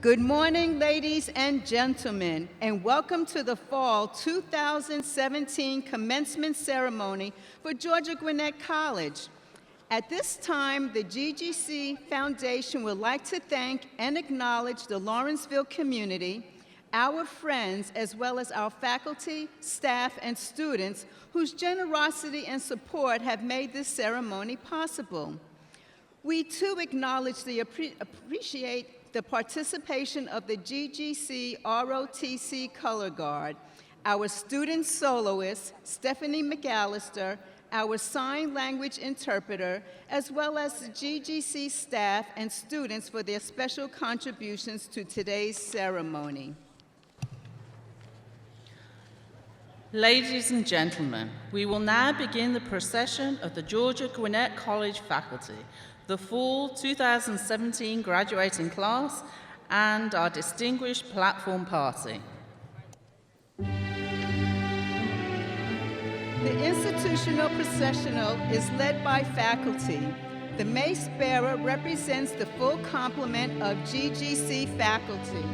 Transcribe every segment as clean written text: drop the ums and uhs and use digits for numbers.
Good morning, ladies and gentlemen, and welcome to the Fall 2017 Commencement Ceremony for Georgia Gwinnett College. At this time, the GGC Foundation would like to thank and acknowledge the Lawrenceville community, our friends, as well as our faculty, staff, and students whose generosity and support have made this ceremony possible. We too acknowledge appreciate the participation of the GGC ROTC Color Guard, our student soloist, Stephanie McAllister, our sign language interpreter, as well as the GGC staff and students for their special contributions to today's ceremony. Ladies and gentlemen, we will now begin the procession of the Georgia Gwinnett College faculty, the full 2017 graduating class, and our distinguished platform party. The institutional processional is led by faculty. The mace bearer represents the full complement of GGC faculty.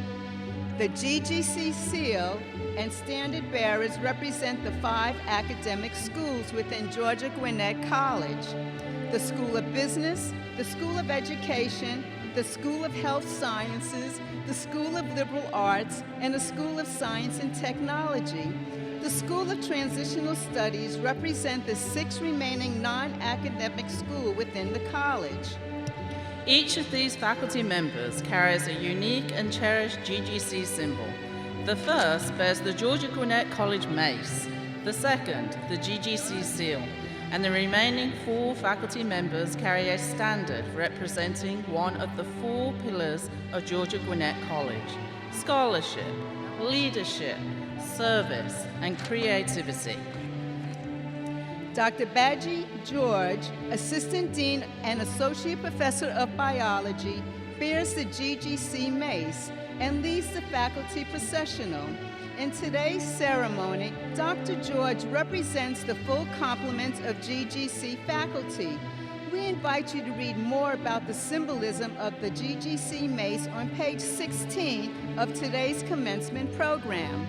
The GGC seal and standard bearers represent the 5 academic schools within Georgia Gwinnett College: the School of Business, the School of Education, the School of Health Sciences, the School of Liberal Arts, and the School of Science and Technology. The School of Transitional Studies represent the 6 remaining non-academic schools within the college. Each of these faculty members carries a unique and cherished GGC symbol. The first bears the Georgia Gwinnett College mace, the second, the GGC seal, and the remaining 4 faculty members carry a standard representing one of the 4 pillars of Georgia Gwinnett College: scholarship, leadership, service, and creativity. Dr. Badgie George, Assistant Dean and Associate Professor of Biology, bears the GGC mace and leads the faculty processional. In today's ceremony, Dr. George represents the full complement of GGC faculty. We invite you to read more about the symbolism of the GGC mace on page 16 of today's commencement program.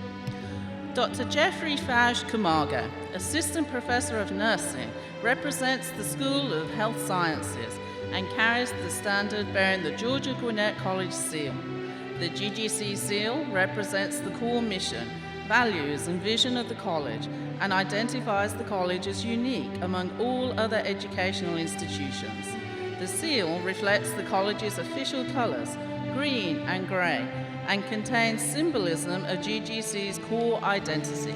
Dr. Jeffrey Fauj Kumaga, Assistant Professor of Nursing, represents the School of Health Sciences and carries the standard bearing the Georgia Gwinnett College seal. The GGC seal represents the core mission, values, and vision of the college and identifies the college as unique among all other educational institutions. The seal reflects the college's official colors, green and gray, and contains symbolism of GGC's core identity.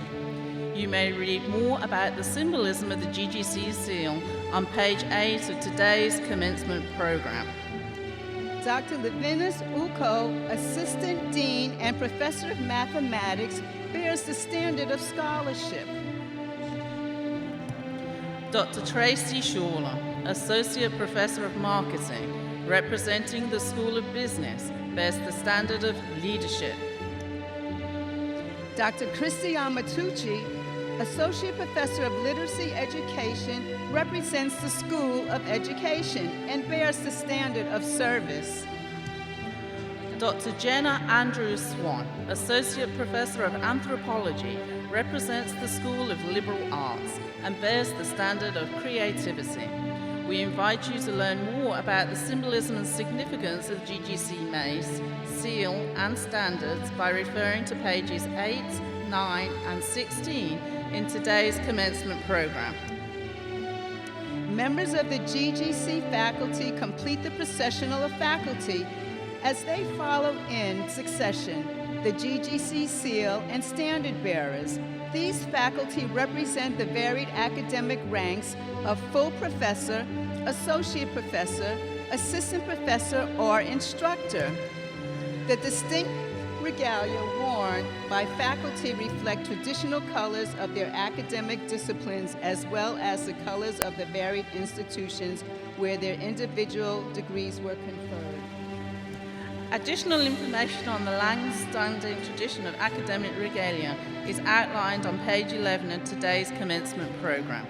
You may read more about the symbolism of the GGC seal on page 8 of today's commencement program. Dr. Levinas Uko, Assistant Dean and Professor of Mathematics, bears the standard of scholarship. Dr. Tracy Schaller, Associate Professor of Marketing, representing the School of Business, bears the standard of leadership. Dr. Christy Amatucci, Associate Professor of Literacy Education, represents the School of Education and bears the standard of service. Dr. Jenna Andrews Swan, Associate Professor of Anthropology, represents the School of Liberal Arts and bears the standard of creativity. We invite you to learn more about the symbolism and significance of GGC mace, seal, and standards by referring to pages 8, 9, and 16 in today's commencement program. Members of the GGC faculty complete the processional of faculty as they follow in succession the GGC seal and standard bearers. These faculty represent the varied academic ranks of full professor, associate professor, assistant professor, or instructor. The distinct regalia worn by faculty reflect traditional colors of their academic disciplines as well as the colors of the varied institutions where their individual degrees were conferred. Additional information on the long-standing tradition of academic regalia is outlined on page 11 of today's commencement program.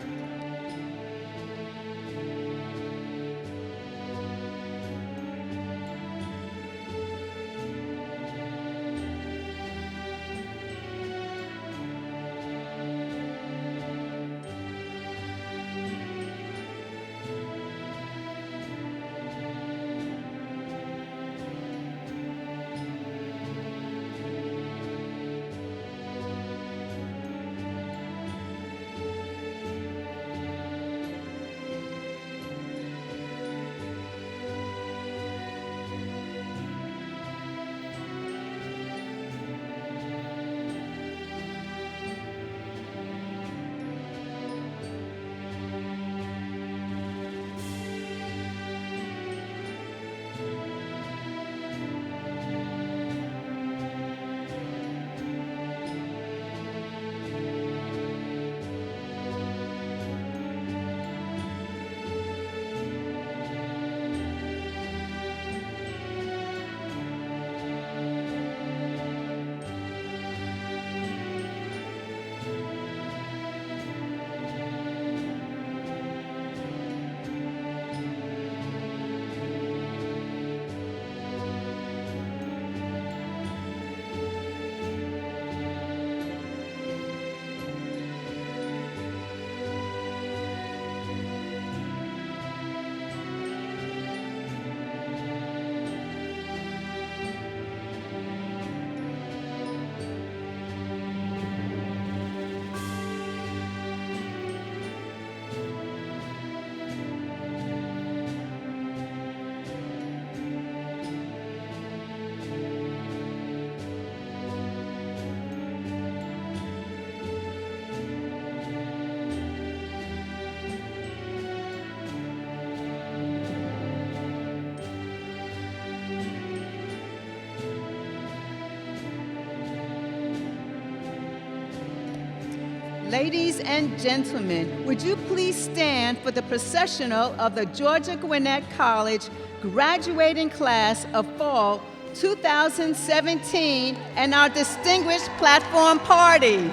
Ladies and gentlemen, would you please stand for the processional of the Georgia Gwinnett College graduating class of fall 2017 and our distinguished platform party.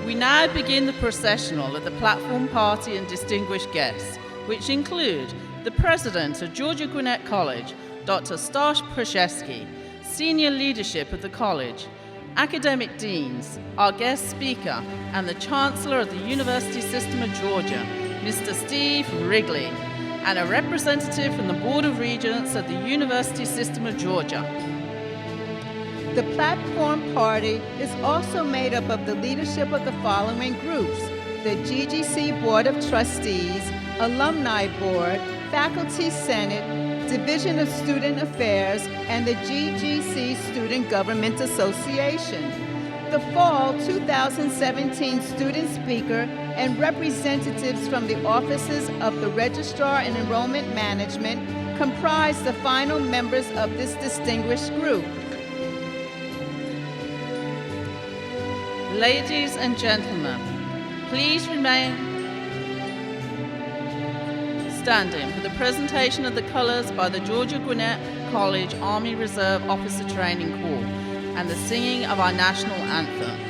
We now begin the processional of the platform party and distinguished guests, which include the President of Georgia Gwinnett College, Dr. Stash Przewski, senior leadership of the college, academic deans, our guest speaker, and the Chancellor of the University System of Georgia, Mr. Steve Wrigley, and a representative from the Board of Regents of the University System of Georgia. The platform party is also made up of the leadership of the following groups: the GGC Board of Trustees, Alumni Board, Faculty Senate, Division of Student Affairs, and the GGC Student Government Association. The Fall 2017 student speaker and representatives from the offices of the Registrar and Enrollment Management comprise the final members of this distinguished group. Ladies and gentlemen, please remain standing for the presentation of the colors by the Georgia Gwinnett College Army Reserve Officer Training Corps and the singing of our national anthem.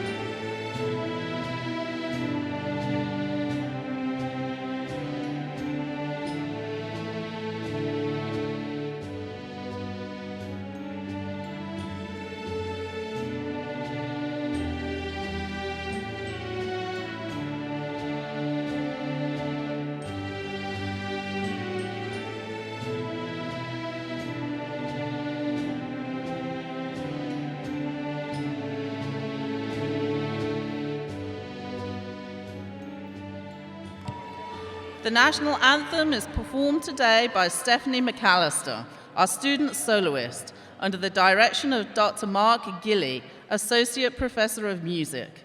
The national anthem is performed today by Stephanie McAllister, our student soloist, under the direction of Dr. Mark Gilley, Associate Professor of Music.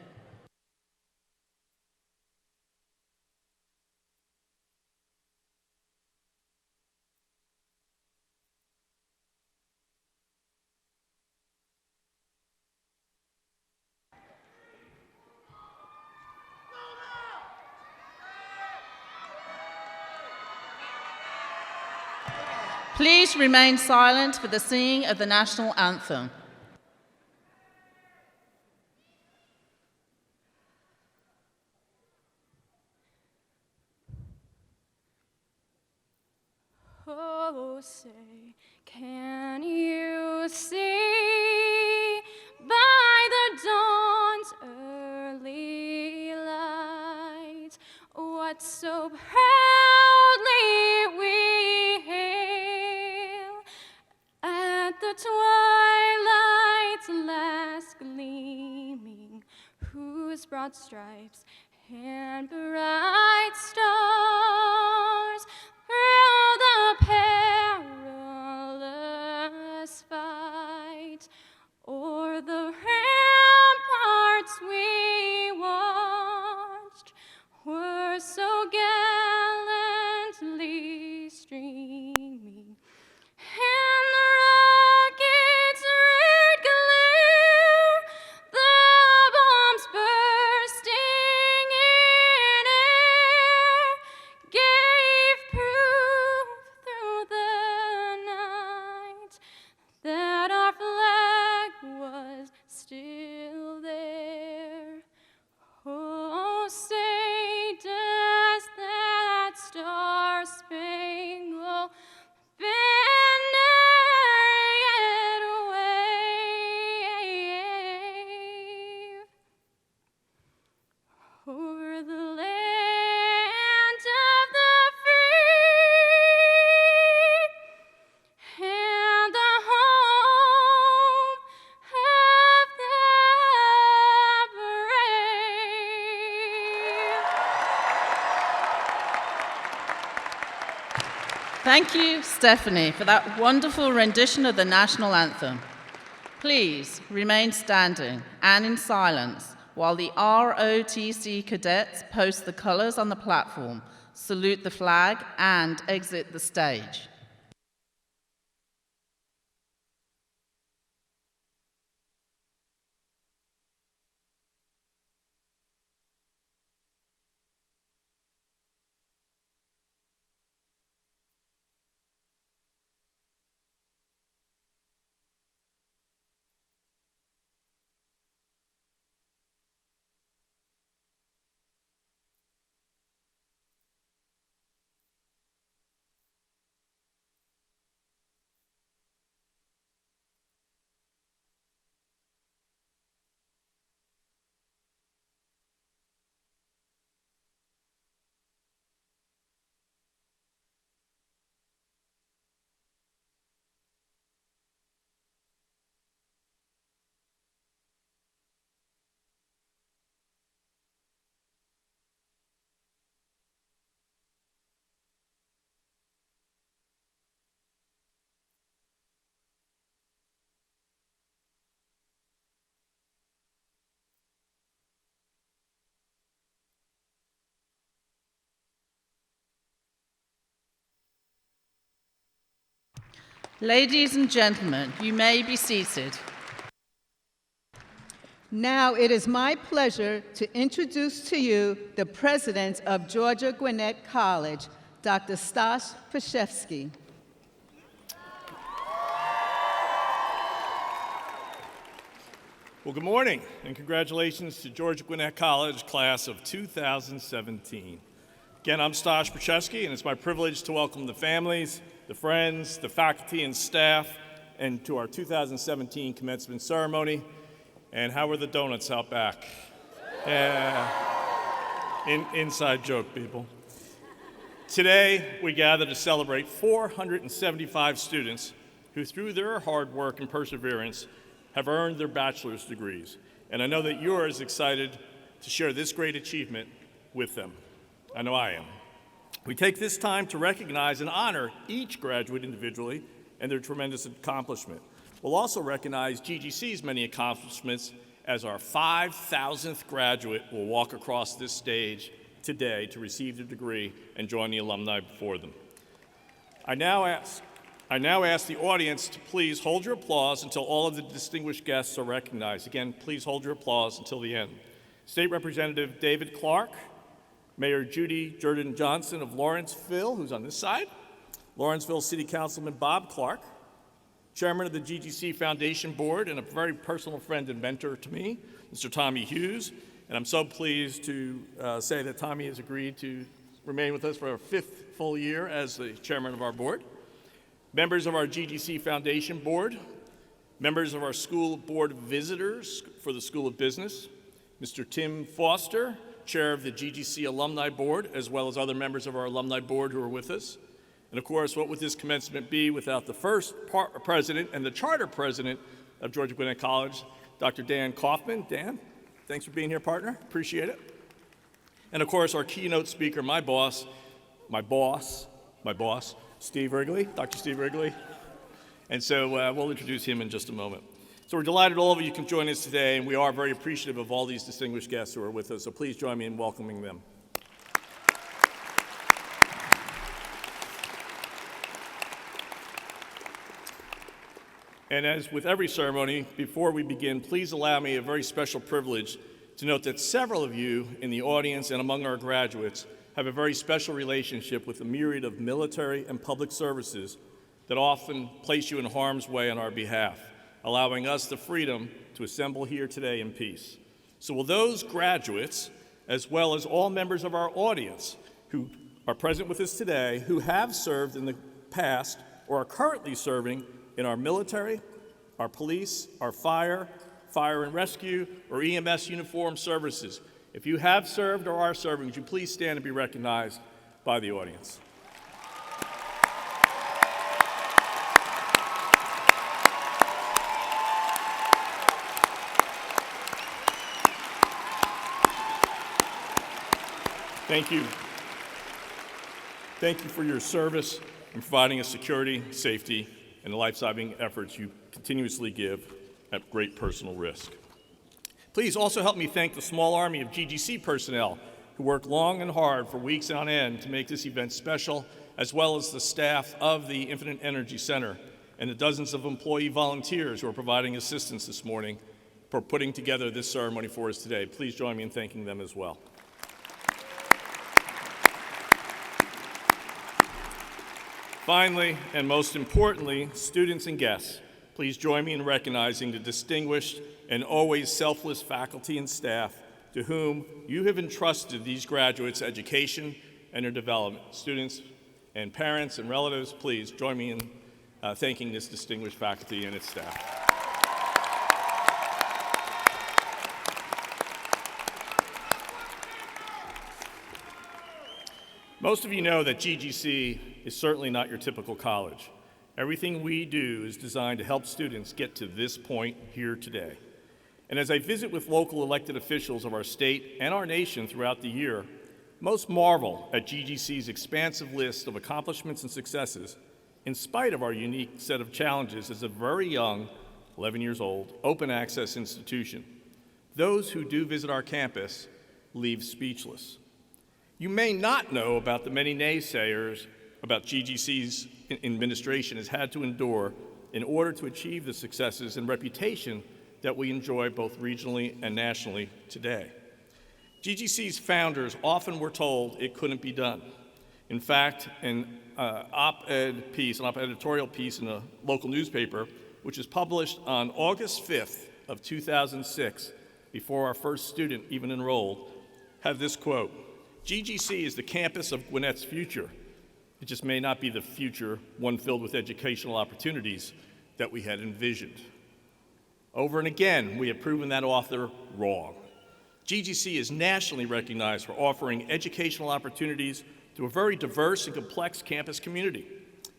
Please remain silent for the singing of the national anthem. Oh, say, can you see by the dawn's early light what so proudly we hail at the twilight's last gleaming, whose broad stripes and bright stars through the perilous fight o'er the ramparts we watched were so gallantly streaming, and the rocket's red glare, the bombs bursting in air, gave proof through the night that our flag was still there. Oh, say, does that star-spangled banner yet wave over the land of the free and the home of the brave? Thank you, Stephanie, for that wonderful rendition of the national anthem. Please remain standing and in silence while the ROTC cadets post the colors on the platform, salute the flag, and exit the stage. Ladies and gentlemen, you may be seated. Now it is my pleasure to introduce to you the president of Georgia Gwinnett College, Dr. Stash Pashevsky. Well, good morning, and congratulations to Georgia Gwinnett College class of 2017. Again, I'm Stash Pashevsky, and it's my privilege to welcome the families, the friends, the faculty and staff, and to our 2017 commencement ceremony. And how were the donuts out back? Yeah, inside joke, people. Today, we gather to celebrate 475 students who, through their hard work and perseverance, have earned their bachelor's degrees. And I know that you're as excited to share this great achievement with them. I know I am. We take this time to recognize and honor each graduate individually and their tremendous accomplishment. We'll also recognize GGC's many accomplishments as our 5,000th graduate will walk across this stage today to receive their degree and join the alumni before them. I now ask the audience to please hold your applause until all of the distinguished guests are recognized. Again, please hold your applause until the end. State Representative David Clark, Mayor Judy Jordan Johnson of Lawrenceville, who's on this side, Lawrenceville City Councilman Bob Clark, Chairman of the GGC Foundation Board and a very personal friend and mentor to me, Mr. Tommy Hughes. And I'm so pleased to say that Tommy has agreed to remain with us for our 5th full year as the chairman of our board. Members of our GGC Foundation Board, members of our School Board of Visitors for the School of Business, Mr. Tim Foster, chair of the GGC Alumni Board, as well as other members of our Alumni Board who are with us. And of course, what would this commencement be without the first president and the charter president of Georgia Gwinnett College, Dr. Dan Kaufman. Dan, thanks for being here, partner. Appreciate it. And of course, our keynote speaker, my boss, Steve Wrigley, Dr. Steve Wrigley. And so we'll introduce him in just a moment. So we're delighted all of you can join us today, and we are very appreciative of all these distinguished guests who are with us. So please join me in welcoming them. And as with every ceremony, before we begin, please allow me a very special privilege to note that several of you in the audience and among our graduates have a very special relationship with a myriad of military and public services that often place you in harm's way on our behalf, allowing us the freedom to assemble here today in peace. So will those graduates, as well as all members of our audience who are present with us today, who have served in the past or are currently serving in our military, our police, our fire and rescue, or EMS uniformed services. If you have served or are serving, would you please stand and be recognized by the audience? Thank you. Thank you for your service in providing us security, safety, and the life-saving efforts you continuously give at great personal risk. Please also help me thank the small army of GGC personnel who worked long and hard for weeks on end to make this event special, as well as the staff of the Infinite Energy Center and the dozens of employee volunteers who are providing assistance this morning for putting together this ceremony for us today. Please join me in thanking them as well. Finally, and most importantly, students and guests, please join me in recognizing the distinguished and always selfless faculty and staff to whom you have entrusted these graduates' education and their development. Students and parents and relatives, please join me in thanking this distinguished faculty and its staff. Most of you know that GGC is certainly not your typical college. Everything we do is designed to help students get to this point here today. And as I visit with local elected officials of our state and our nation throughout the year, most marvel at GGC's expansive list of accomplishments and successes, in spite of our unique set of challenges as a very young, 11 years old, open access institution. Those who do visit our campus leave speechless. You may not know about the many naysayers about GGC's administration has had to endure in order to achieve the successes and reputation that we enjoy both regionally and nationally today. GGC's founders often were told it couldn't be done. In fact, an editorial piece in a local newspaper, which was published on August 5th of 2006, before our first student even enrolled, had this quote: "GGC is the campus of Gwinnett's future. It just may not be the future, one filled with educational opportunities, that we had envisioned." Over and again, we have proven that author wrong. GGC is nationally recognized for offering educational opportunities to a very diverse and complex campus community.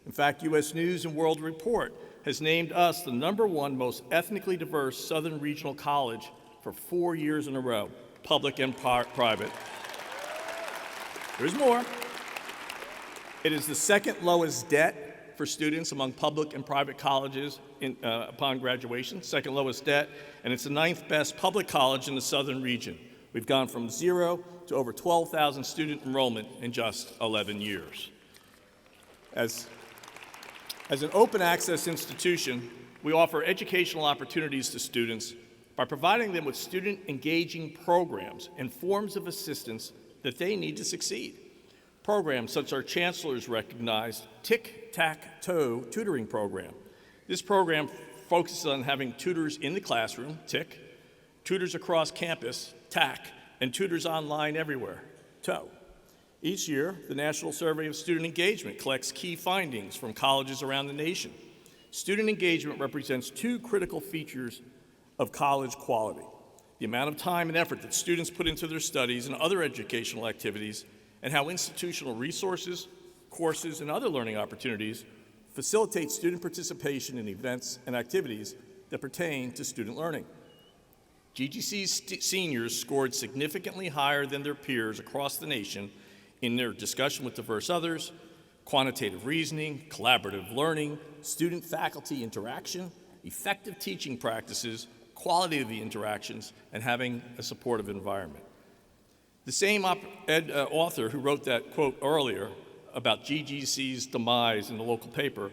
In fact, U.S. News and World Report has named us the #1 most ethnically diverse Southern Regional College for 4 years in a row, public and private. There's more. It is the second lowest debt for students among public and private colleges upon graduation, second lowest debt, and it's the 9th best public college in the Southern region. We've gone from 0 to over 12,000 student enrollment in just 11 years. As an open access institution, we offer educational opportunities to students by providing them with student engaging programs and forms of assistance that they need to succeed. Programs such as our chancellor's recognized Tic-Tac-Toe tutoring program. This program focuses on having tutors in the classroom, TIC, tutors across campus, TAC, and tutors online everywhere, TOE. Each year, the National Survey of Student Engagement collects key findings from colleges around the nation. Student engagement represents two critical features of college quality: the amount of time and effort that students put into their studies and other educational activities, and how institutional resources, courses, and other learning opportunities facilitate student participation in events and activities that pertain to student learning. GGC's seniors scored significantly higher than their peers across the nation in their discussion with diverse others, quantitative reasoning, collaborative learning, student-faculty interaction, effective teaching practices, quality of the interactions, and having a supportive environment. The same author who wrote that quote earlier about GGC's demise in the local paper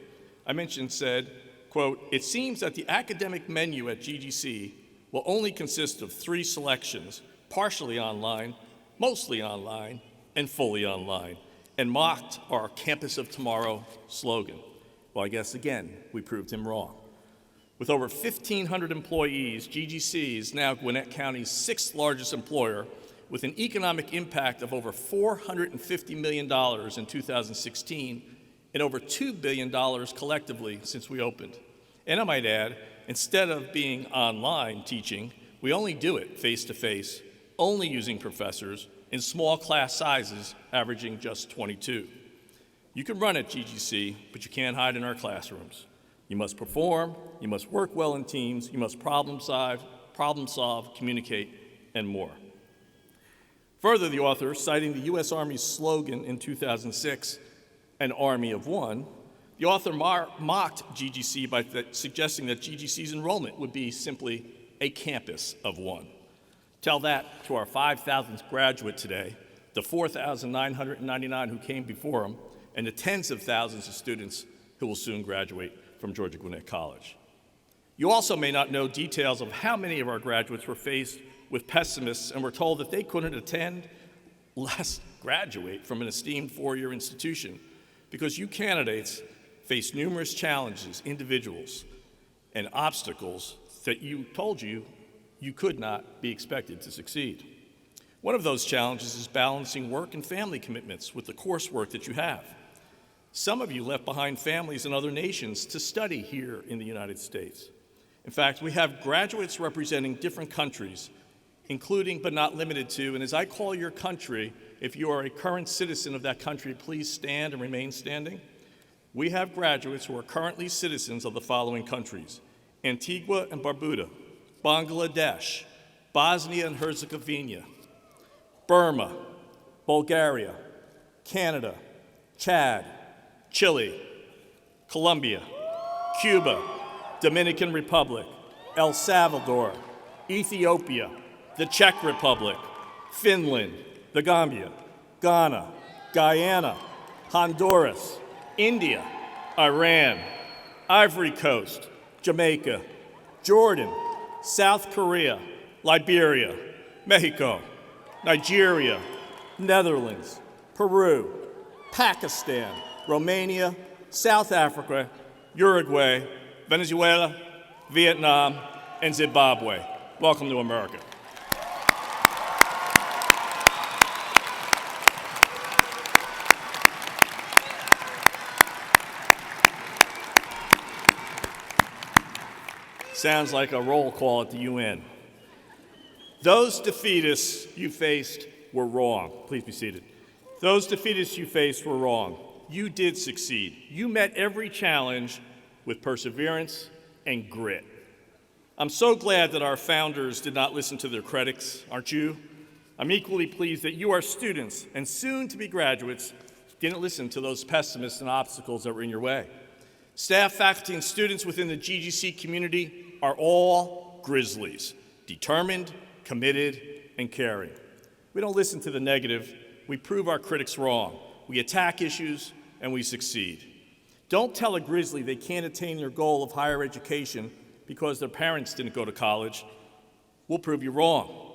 I mentioned said, quote, "It seems that the academic menu at GGC will only consist of 3 selections, partially online, mostly online, and fully online," and mocked our Campus of Tomorrow slogan. Well, I guess again, we proved him wrong. With over 1,500 employees, GGC is now Gwinnett County's 6th largest employer, with an economic impact of over $450 million in 2016 and over $2 billion collectively since we opened. And I might add, instead of being online teaching, we only do it face-to-face, only using professors in small class sizes averaging just 22. You can run at GGC, but you can't hide in our classrooms. You must perform, you must work well in teams, you must problem solve, communicate, and more. Further, the author, citing the U.S. Army's slogan in 2006, "An Army of One," the author mocked GGC by suggesting that GGC's enrollment would be simply a campus of one. Tell that to our 5,000th graduate today, the 4,999 who came before him, and the tens of thousands of students who will soon graduate from Georgia Gwinnett College. You also may not know details of how many of our graduates were faced with pessimists and were told that they couldn't attend, less graduate from an esteemed 4-year institution, because you candidates face numerous challenges, individuals, and obstacles that you could not be expected to succeed. One of those challenges is balancing work and family commitments with the coursework that you have. Some of you left behind families in other nations to study here in the United States. In fact, we have graduates representing different countries, including but not limited to, and as I call your country, if you are a current citizen of that country, please stand and remain standing. We have graduates who are currently citizens of the following countries: Antigua and Barbuda, Bangladesh, Bosnia and Herzegovina, Burma, Bulgaria, Canada, Chad, Chile, Colombia, Cuba, Dominican Republic, El Salvador, Ethiopia, the Czech Republic, Finland, the Gambia, Ghana, Guyana, Honduras, India, Iran, Ivory Coast, Jamaica, Jordan, South Korea, Liberia, Mexico, Nigeria, Netherlands, Peru, Pakistan, Romania, South Africa, Uruguay, Venezuela, Vietnam, and Zimbabwe. Welcome to America. Sounds like a roll call at the UN. Those defeatists you faced were wrong. Please be seated. Those defeatists you faced were wrong. You did succeed. You met every challenge with perseverance and grit. I'm so glad that our founders did not listen to their critics, aren't you? I'm equally pleased that you, our students and soon-to-be graduates, didn't listen to those pessimists and obstacles that were in your way. Staff, faculty, and students within the GGC community are all Grizzlies, determined, committed, and caring. We don't listen to the negative. We prove our critics wrong. We attack issues, and we succeed. Don't tell a Grizzly they can't attain their goal of higher education because their parents didn't go to college. We'll prove you wrong.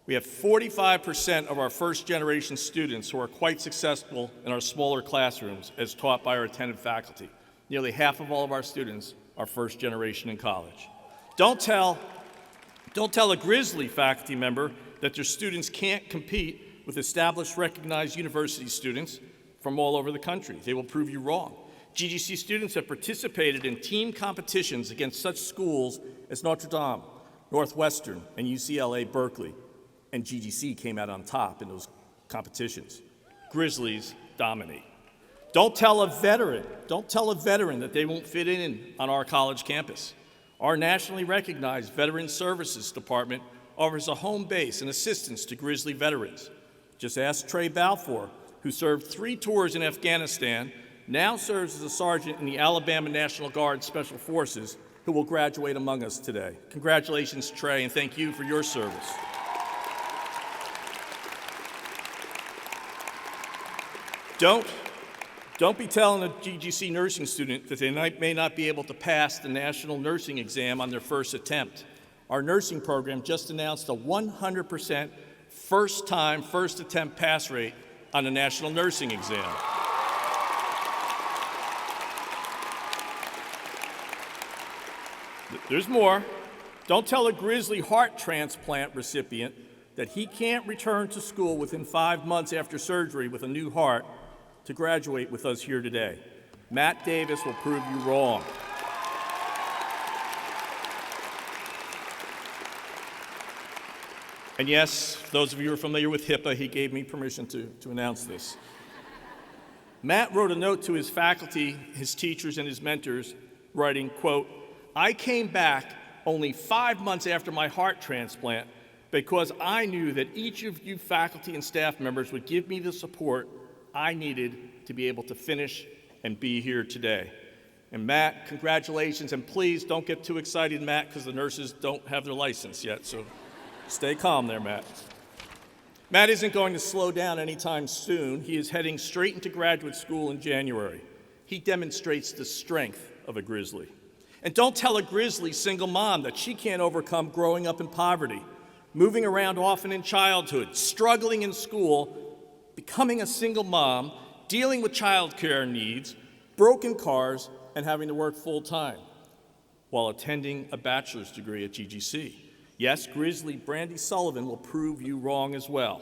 We have 45% of our first-generation students who are quite successful in our smaller classrooms as taught by our attentive faculty. Nearly half of all of our students are first generation in college. Don't tell a Grizzly faculty member that their students can't compete with established, recognized university students from all over the country. They will prove you wrong. GGC students have participated in team competitions against such schools as Notre Dame, Northwestern, and UCLA Berkeley, and GGC came out on top in those competitions. Grizzlies dominate. Don't tell a veteran that they won't fit in on our college campus. Our nationally recognized Veteran Services Department offers a home base and assistance to Grizzly veterans. Just ask Trey Balfour, who served 3 tours in Afghanistan, now serves as a sergeant in the Alabama National Guard Special Forces, who will graduate among us today. Congratulations, Trey, and thank you for your service. Don't be telling a GGC nursing student that they may not be able to pass the national nursing exam on their first attempt. Our nursing program just announced a 100% first-time, first-attempt pass rate on the national nursing exam. There's more. Don't tell a Grizzly heart transplant recipient that he can't return to school within 5 months after surgery with a new heart to graduate with us here today. Matt Davis will prove you wrong. And yes, those of you who are familiar with HIPAA, he gave me permission to announce this. Matt wrote a note to his faculty, his teachers, and his mentors, writing, quote, "I came back only 5 months after my heart transplant because I knew that each of you faculty and staff members would give me the support I needed to be able to finish and be here today." And Matt, congratulations, and please don't get too excited, Matt, because the nurses don't have their license yet, so stay calm there, Matt. Matt isn't going to slow down anytime soon. He is heading straight into graduate school in January. He demonstrates the strength of a Grizzly. And don't tell a Grizzly single mom that she can't overcome growing up in poverty, moving around often in childhood, struggling in school, becoming a single mom, dealing with childcare needs, broken cars, and having to work full-time while attending a bachelor's degree at GGC. Yes, Grizzly Brandy Sullivan will prove you wrong as well.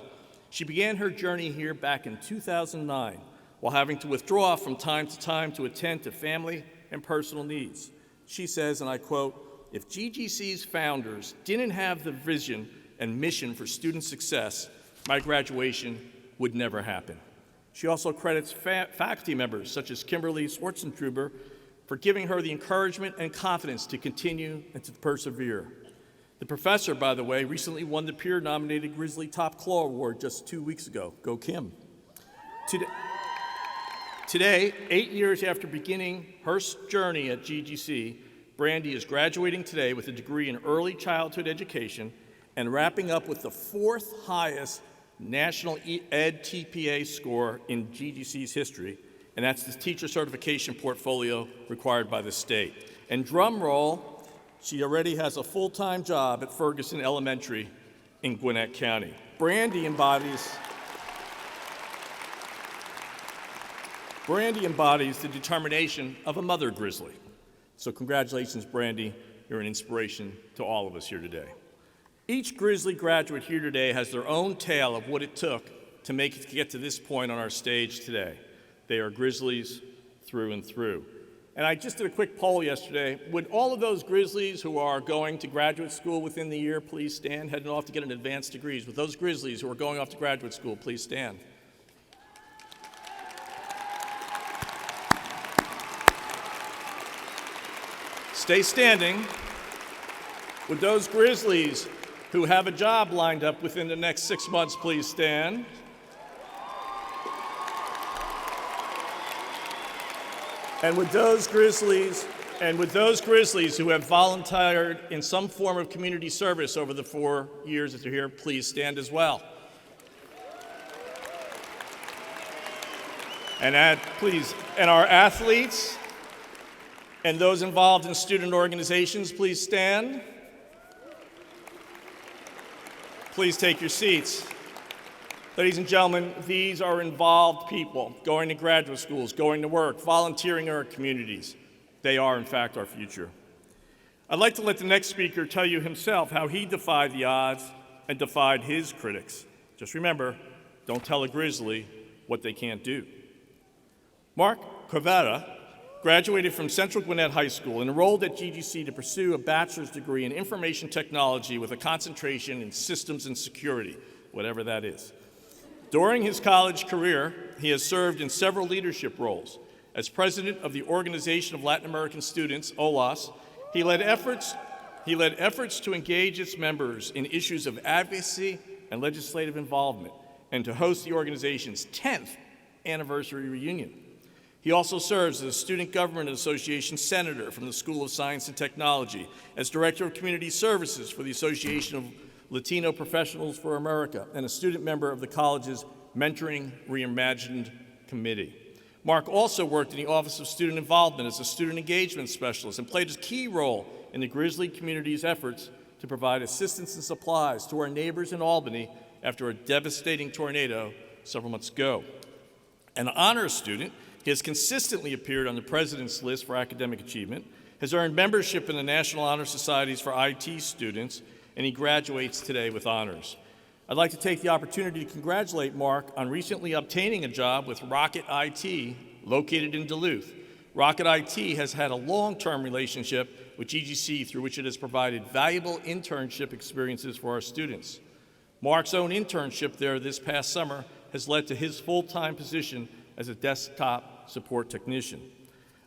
She began her journey here back in 2009 while having to withdraw from time to time to attend to family and personal needs. She says, and I quote, "If GGC's founders didn't have the vision and mission for student success, my graduation would never happen." She also credits faculty members such as Kimberly Schwartzentruber for giving her the encouragement and confidence to continue and to persevere. The professor, by the way, recently won the peer-nominated Grizzly Top Claw Award just 2 weeks ago. Go Kim. Today, 8 years after beginning her journey at GGC, Brandy is graduating today with a degree in early childhood education and wrapping up with the 4th highest national Ed TPA score in GGC's history, and that's the teacher certification portfolio required by the state. And drum roll, she already has a full-time job at Ferguson Elementary in Gwinnett County. Brandy embodies the determination of a mother grizzly. So congratulations, Brandy. You're an inspiration to all of us here today. Each Grizzly graduate here today has their own tale of what it took to get to this point on our stage today. They are Grizzlies through and through. And I just did a quick poll yesterday. Would all of those Grizzlies who are going to graduate school within the year please stand, heading off to get an advanced degrees? Would those Grizzlies who are going off to graduate school please stand? Stay standing. Would those Grizzlies who have a job lined up within the next 6 months please stand? And would those Grizzlies who have volunteered in some form of community service over the 4 years that they're here please stand as well? And our athletes and those involved in student organizations, please stand. Please take your seats. Ladies and gentlemen, these are involved people going to graduate schools, going to work, volunteering in our communities. They are, in fact, our future. I'd like to let the next speaker tell you himself how he defied the odds and defied his critics. Just remember, don't tell a Grizzly what they can't do. Mark Cavetta graduated from Central Gwinnett High School and enrolled at GGC to pursue a bachelor's degree in information technology with a concentration in systems and security, whatever that is. During his college career, he has served in several leadership roles. As president of the Organization of Latin American Students, OLAS, he led efforts to engage its members in issues of advocacy and legislative involvement, and to host the organization's 10th anniversary reunion. He also serves as a Student Government Association Senator from the School of Science and Technology, as Director of Community Services for the Association of Latino Professionals for America, and a student member of the college's Mentoring Reimagined Committee. Mark also worked in the Office of Student Involvement as a student engagement specialist and played a key role in the Grizzly community's efforts to provide assistance and supplies to our neighbors in Albany after a devastating tornado several months ago. An honors student, he has consistently appeared on the President's List for Academic Achievement, has earned membership in the National Honor Societies for IT students, and he graduates today with honors. I'd like to take the opportunity to congratulate Mark on recently obtaining a job with Rocket IT, located in Duluth. Rocket IT has had a long-term relationship with GGC through which it has provided valuable internship experiences for our students. Mark's own internship there this past summer has led to his full-time position as a desktop support technician.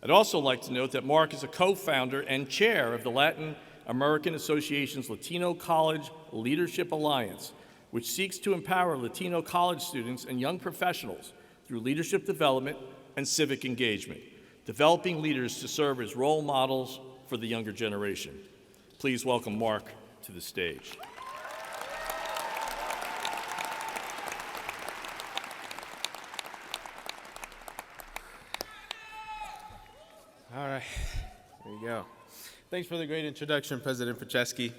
I'd also like to note that Mark is a co-founder and chair of the Latin American Association's Latino College Leadership Alliance, which seeks to empower Latino college students and young professionals through leadership development and civic engagement, developing leaders to serve as role models for the younger generation. Please welcome Mark to the stage. All right, there you go. Thanks for the great introduction, President Paczewski.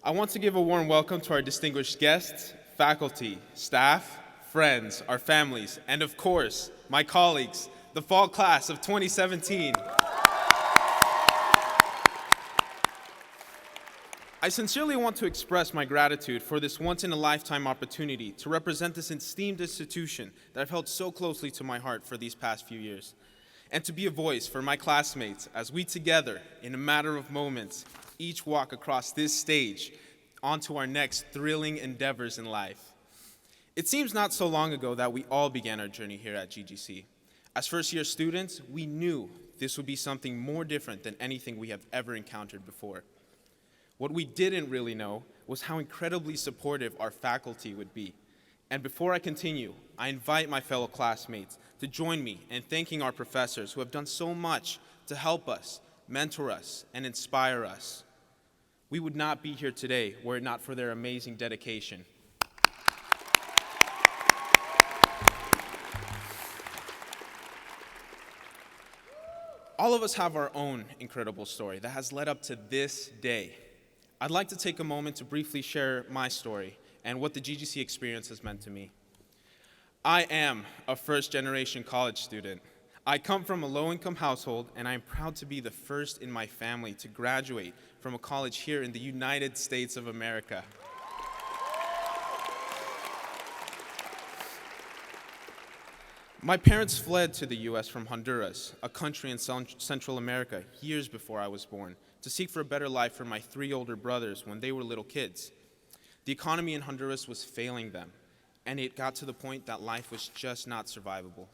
I want to give a warm welcome to our distinguished guests, faculty, staff, friends, our families, and of course, my colleagues, the fall class of 2017. I sincerely want to express my gratitude for this once-in-a-lifetime opportunity to represent this esteemed institution that I've held so closely to my heart for these past few years, and to be a voice for my classmates as we together, in a matter of moments, each walk across this stage onto our next thrilling endeavors in life. It seems not so long ago that we all began our journey here at GGC. As first-year students, we knew this would be something more different than anything we have ever encountered before. What we didn't really know was how incredibly supportive our faculty would be. And before I continue, I invite my fellow classmates to join me in thanking our professors who have done so much to help us, mentor us, and inspire us. We would not be here today were it not for their amazing dedication. All of us have our own incredible story that has led up to this day. I'd like to take a moment to briefly share my story and what the GGC experience has meant to me. I am a first-generation college student. I come from a low-income household, and I'm proud to be the first in my family to graduate from a college here in the United States of America. My parents fled to the U.S. from Honduras, a country in Central America, years before I was born, to seek for a better life for my 3 older brothers when they were little kids. The economy in Honduras was failing them, and it got to the point that life was just not survivable.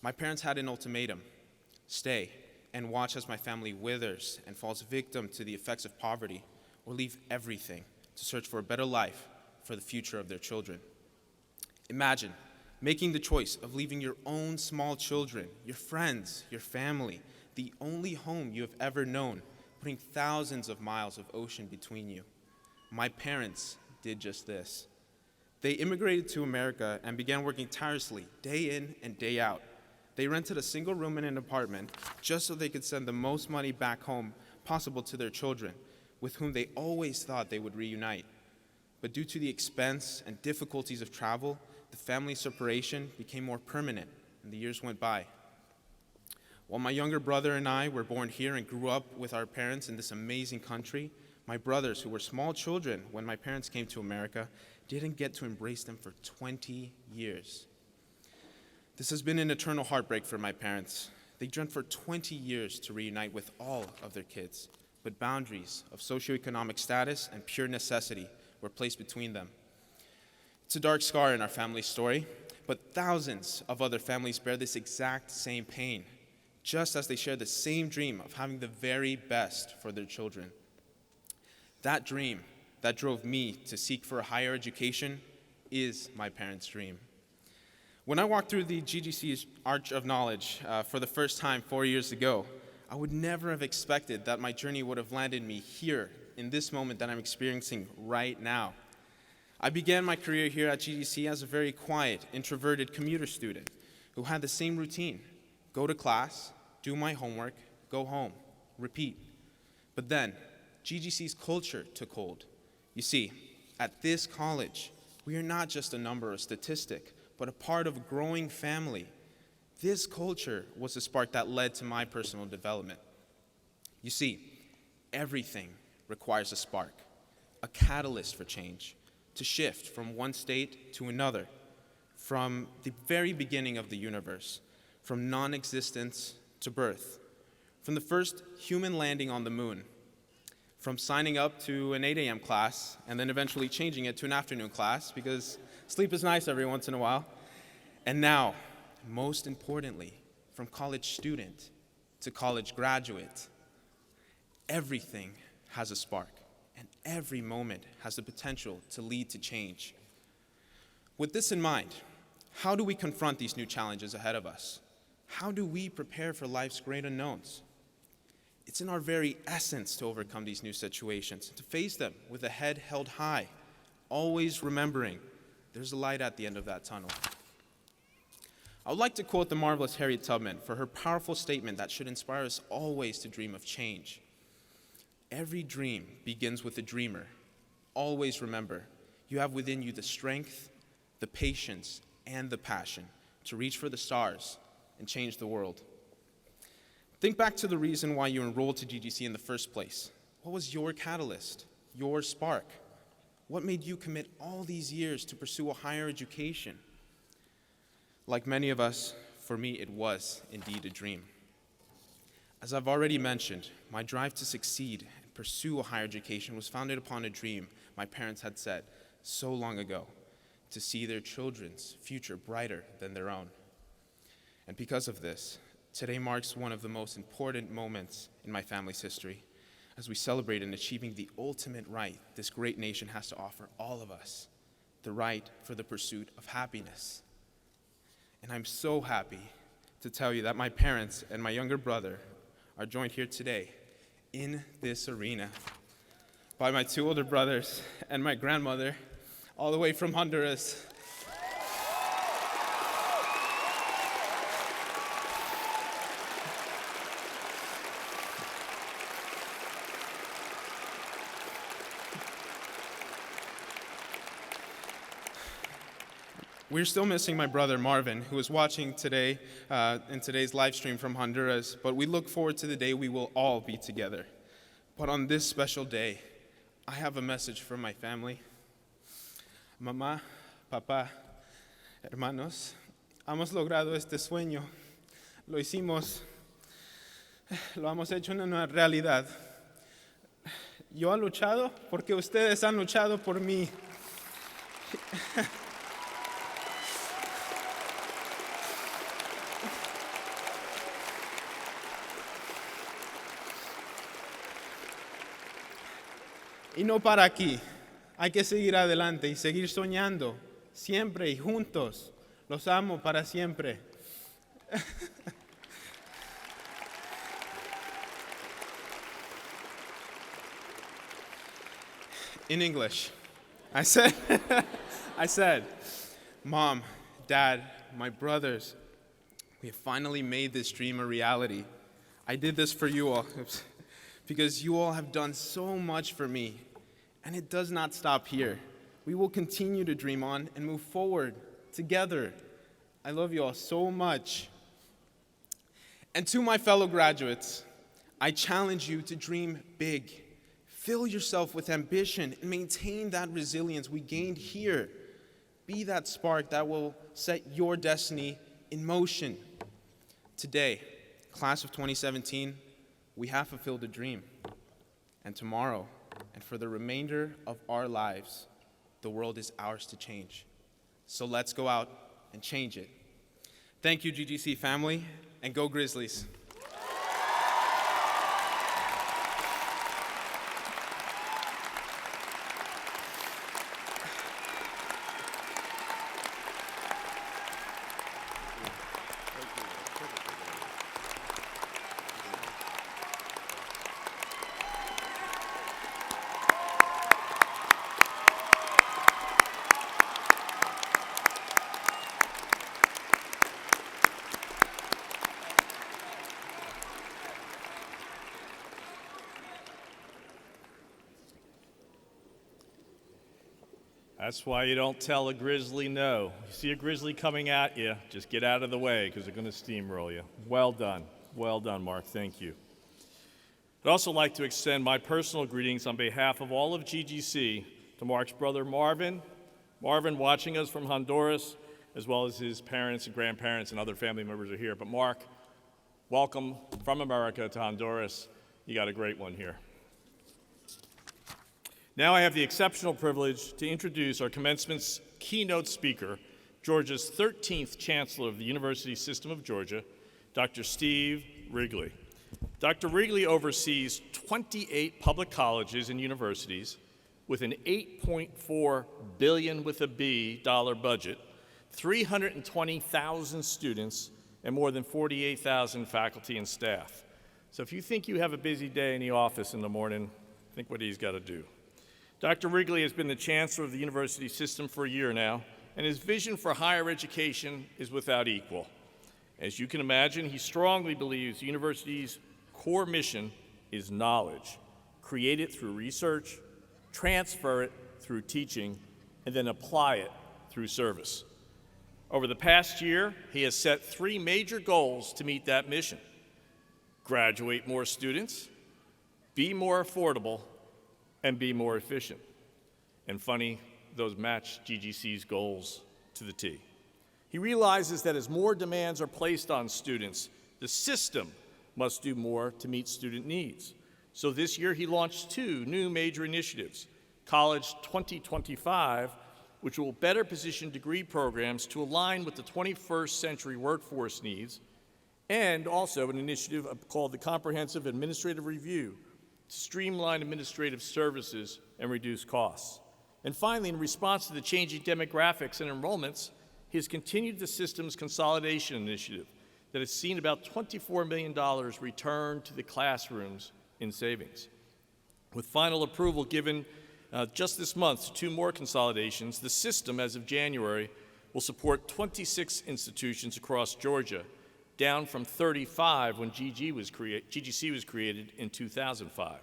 My parents had an ultimatum: stay and watch as my family withers and falls victim to the effects of poverty, or leave everything to search for a better life for the future of their children. Imagine making the choice of leaving your own small children, your friends, your family, the only home you have ever known, putting thousands of miles of ocean between you. My parents did just this. They immigrated to America and began working tirelessly, day in and day out. They rented a single room in an apartment just so they could send the most money back home possible to their children, with whom they always thought they would reunite. But due to the expense and difficulties of travel, the family separation became more permanent, and the years went by. While my younger brother and I were born here and grew up with our parents in this amazing country, my brothers, who were small children when my parents came to America, didn't get to embrace them for 20 years. This has been an eternal heartbreak for my parents. They dreamed for 20 years to reunite with all of their kids, but boundaries of socioeconomic status and pure necessity were placed between them. It's a dark scar in our family story, but thousands of other families bear this exact same pain, just as they share the same dream of having the very best for their children. That dream that drove me to seek for a higher education is my parents' dream. When I walked through the GGC's Arch of Knowledge for the first time 4 years ago, I would never have expected that my journey would have landed me here in this moment that I'm experiencing right now. I began my career here at GGC as a very quiet, introverted commuter student who had the same routine: go to class, do my homework, go home, repeat. But then, GGC's culture took hold. You see, at this college, we are not just a number or statistic, but a part of a growing family. This culture was the spark that led to my personal development. You see, everything requires a spark, a catalyst for change, to shift from one state to another, from the very beginning of the universe, from non-existence to birth, from the first human landing on the moon, from signing up to an 8 a.m. class and then eventually changing it to an afternoon class because sleep is nice every once in a while, and now, most importantly, from college student to college graduate. Everything has a spark, and every moment has the potential to lead to change. With this in mind, how do we confront these new challenges ahead of us? How do we prepare for life's great unknowns? It's in our very essence to overcome these new situations, to face them with a head held high, always remembering there's a light at the end of that tunnel. I would like to quote the marvelous Harriet Tubman for her powerful statement that should inspire us always to dream of change. Every dream begins with a dreamer. Always remember, you have within you the strength, the patience, and the passion to reach for the stars and change the world. Think back to the reason why you enrolled to GGC in the first place. What was your catalyst, your spark? What made you commit all these years to pursue a higher education? Like many of us, for me, it was indeed a dream. As I've already mentioned, my drive to succeed and pursue a higher education was founded upon a dream my parents had set so long ago, to see their children's future brighter than their own. And because of this, today marks one of the most important moments in my family's history, as we celebrate in achieving the ultimate right this great nation has to offer all of us, the right for the pursuit of happiness. And I'm so happy to tell you that my parents and my younger brother are joined here today in this arena by my 2 older brothers and my grandmother, all the way from Honduras. We're still missing my brother Marvin, who is watching today in today's live stream from Honduras, but we look forward to the day we will all be together. But on this special day, I have a message from my family. Mamá, papá, hermanos, hemos logrado este sueño. Lo hemos hecho una realidad. Yo he luchado porque ustedes han luchado por mí. Y no para aquí, hay que seguir adelante y seguir soñando, siempre y juntos. Los amo para siempre. In English, I said, Mom, Dad, my brothers, we have finally made this dream a reality. I did this for you all. Because you all have done so much for me, and it does not stop here. We will continue to dream on and move forward together. I love you all so much. And to my fellow graduates, I challenge you to dream big. Fill yourself with ambition and maintain that resilience we gained here. Be that spark that will set your destiny in motion. Today, class of 2017, we have fulfilled a dream. And tomorrow, and for the remainder of our lives, the world is ours to change. So let's go out and change it. Thank you, GGC family, and go Grizzlies. That's why you don't tell a grizzly no. You see a grizzly coming at you, just get out of the way because they're going to steamroll you. Well done, Mark. Thank you. I'd also like to extend my personal greetings on behalf of all of GGC to Mark's brother Marvin. Marvin watching us from Honduras, as well as his parents and grandparents and other family members are here. But Mark, welcome from America to Honduras. You got a great one here. Now I have the exceptional privilege to introduce our commencement's keynote speaker, Georgia's 13th Chancellor of the University System of Georgia, Dr. Steve Wrigley. Dr. Wrigley oversees 28 public colleges and universities with an $8.4 billion with a B dollar budget, 320,000 students, and more than 48,000 faculty and staff. So if you think you have a busy day in the office in the morning, think what he's got to do. Dr. Wrigley has been the chancellor of the university system for a year now, and his vision for higher education is without equal. As you can imagine, he strongly believes the university's core mission is knowledge. Create it through research, transfer it through teaching, and then apply it through service. Over the past year, he has set 3 major goals to meet that mission: graduate more students, be more affordable, and be more efficient. And funny, those match GGC's goals to the T. He realizes that as more demands are placed on students, the system must do more to meet student needs. So this year he launched 2 new major initiatives: College 2025, which will better position degree programs to align with the 21st century workforce needs, and also an initiative called the Comprehensive Administrative Review, to streamline administrative services and reduce costs. And finally, in response to the changing demographics and enrollments, he has continued the system's consolidation initiative that has seen about $24 million returned to the classrooms in savings. With final approval given just this month to 2 more consolidations, the system, as of January, will support 26 institutions across Georgia, down from 35 when GGC was created in 2005.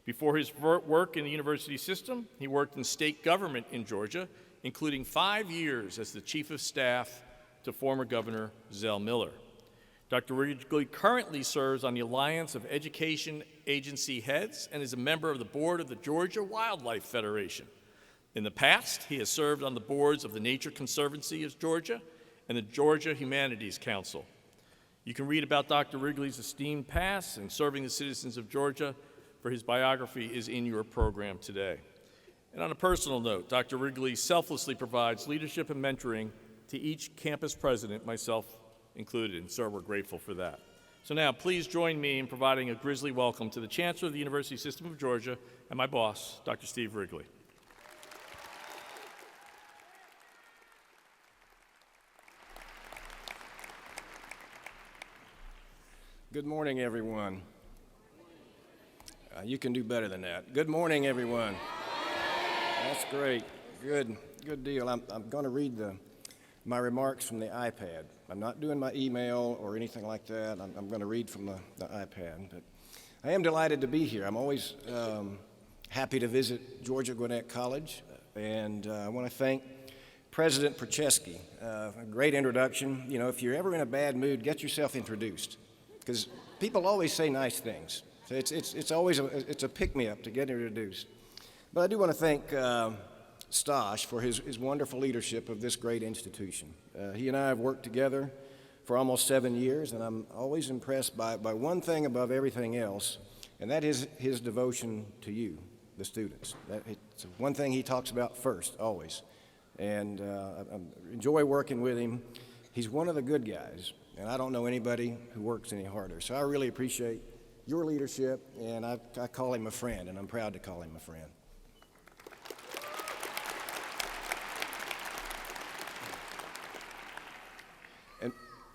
Before his work in the university system, he worked in state government in Georgia, including 5 years as the Chief of Staff to former Governor Zell Miller. Dr. Wrigley currently serves on the Alliance of Education Agency Heads and is a member of the board of the Georgia Wildlife Federation. In the past, he has served on the boards of the Nature Conservancy of Georgia and the Georgia Humanities Council. You can read about Dr. Wrigley's esteemed past and serving the citizens of Georgia, for his biography is in your program today. And on a personal note, Dr. Wrigley selflessly provides leadership and mentoring to each campus president, myself included, and sir, we're grateful for that. So now, please join me in providing a grisly welcome to the Chancellor of the University System of Georgia and my boss, Dr. Steve Wrigley. Good morning, everyone. You can do better than that. Good morning, everyone. That's great. Good deal. I'm going to read my remarks from the iPad. I'm not doing my email or anything like that. I'm going to read from the iPad. But I am delighted to be here. I'm always happy to visit Georgia Gwinnett College, and I want to thank President Prochaski. A great introduction. You know, if you're ever in a bad mood, get yourself introduced, because people always say nice things. So it's always a pick-me-up to get introduced. But I do want to thank Stosh for his wonderful leadership of this great institution. He and I have worked together for almost 7 years, and I'm always impressed by one thing above everything else, and that is his devotion to you, the students. It's one thing he talks about first, always. And I enjoy working with him. He's one of the good guys, and I don't know anybody who works any harder. So I really appreciate your leadership, and I call him a friend, and I'm proud to call him a friend.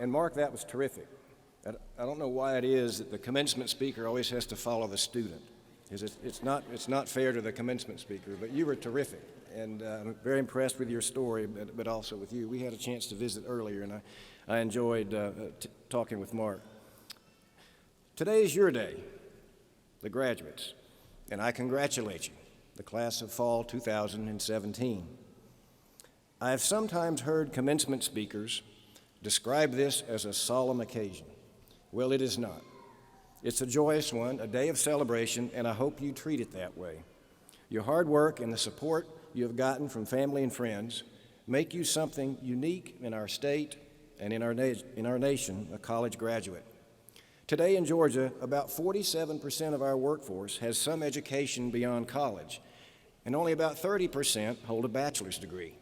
And Mark, that was terrific. I don't know why it is that the commencement speaker always has to follow the student, because it's not fair to the commencement speaker, but you were terrific, and I'm very impressed with your story, but also with you. We had a chance to visit earlier, and I enjoyed talking with Mark. Today is your day, the graduates, and I congratulate you, the class of fall 2017. I have sometimes heard commencement speakers describe this as a solemn occasion. Well, it is not. It's a joyous one, a day of celebration, and I hope you treat it that way. Your hard work and the support you have gotten from family and friends make you something unique in our state and in our nation, a college graduate. Today in Georgia, about 47% of our workforce has some education beyond college, and only about 30% hold a bachelor's degree.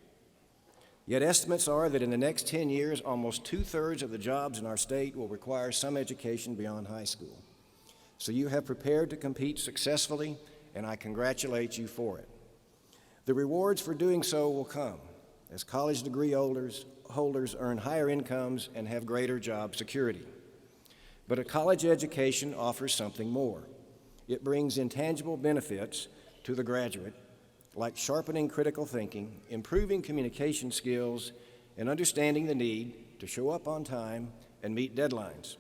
Yet estimates are that in the next 10 years, almost 2/3 of the jobs in our state will require some education beyond high school. So you have prepared to compete successfully, and I congratulate you for it. The rewards for doing so will come as college degree holders earn higher incomes and have greater job security. But a college education offers something more. It brings intangible benefits to the graduate, like sharpening critical thinking, improving communication skills, and understanding the need to show up on time and meet deadlines.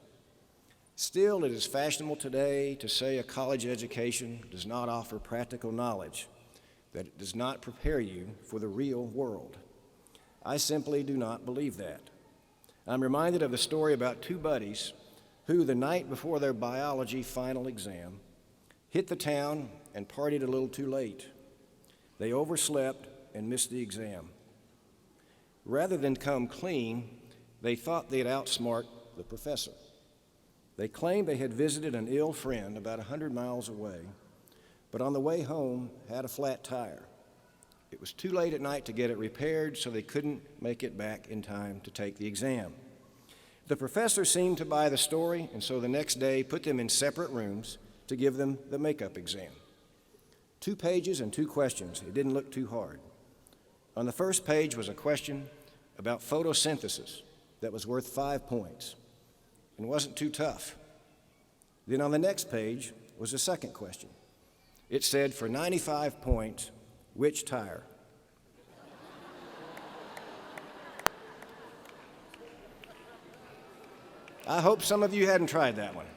Still, it is fashionable today to say a college education does not offer practical knowledge, that it does not prepare you for the real world. I simply do not believe that. I'm reminded of the story about two buddies who, the night before their biology final exam, hit the town and partied a little too late. They overslept and missed the exam. Rather than come clean, they thought they'd outsmart the professor. They claimed they had visited an ill friend about 100 miles away, but on the way home had a flat tire. It was too late at night to get it repaired, so they couldn't make it back in time to take the exam. The professor seemed to buy the story, and so the next day put them in separate rooms to give them the makeup exam. 2 pages and 2 questions. It didn't look too hard. On the first page was a question about photosynthesis that was worth 5 points and wasn't too tough. Then on the next page was a second question. It said, for 95 points, which tire? I hope some of you hadn't tried that one.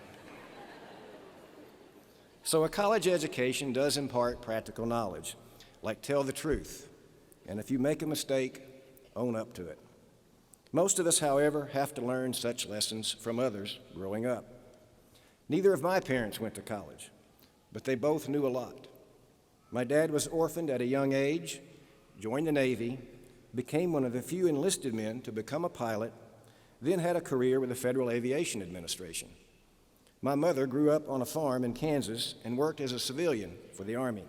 So a college education does impart practical knowledge, like tell the truth and if you make a mistake, own up to it. Most of us, however, have to learn such lessons from others growing up. Neither of my parents went to college, but they both knew a lot. My dad was orphaned at a young age, joined the Navy, became one of the few enlisted men to become a pilot, then had a career with the Federal Aviation Administration. My mother grew up on a farm in Kansas and worked as a civilian for the Army.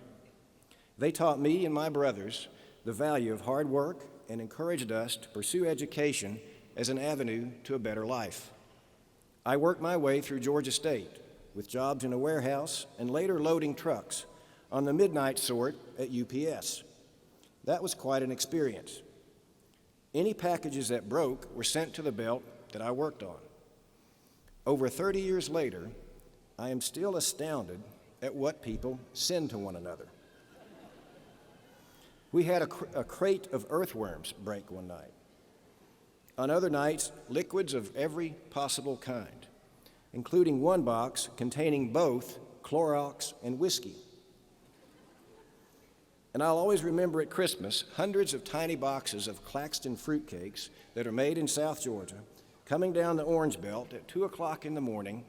They taught me and my brothers the value of hard work and encouraged us to pursue education as an avenue to a better life. I worked my way through Georgia State with jobs in a warehouse and later loading trucks on the midnight sort at UPS. That was quite an experience. Any packages that broke were sent to the belt that I worked on. Over 30 years later, I am still astounded at what people send to one another. We had a crate of earthworms break one night. On other nights, liquids of every possible kind, including one box containing both Clorox and whiskey. And I'll always remember at Christmas hundreds of tiny boxes of Claxton fruitcakes that are made in South Georgia coming down the Orange Belt at 2 o'clock in the morning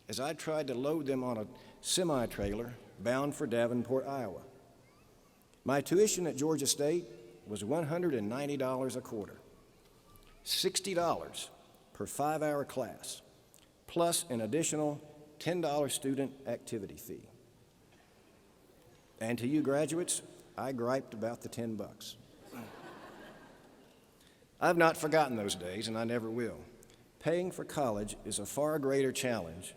as I tried to load them on a semi-trailer bound for Davenport, Iowa. My tuition at Georgia State was $190 a quarter, $60 per 5-hour class, plus an additional $10 student activity fee. And to you graduates, I griped about the $10. I've not forgotten those days, and I never will. Paying for college is a far greater challenge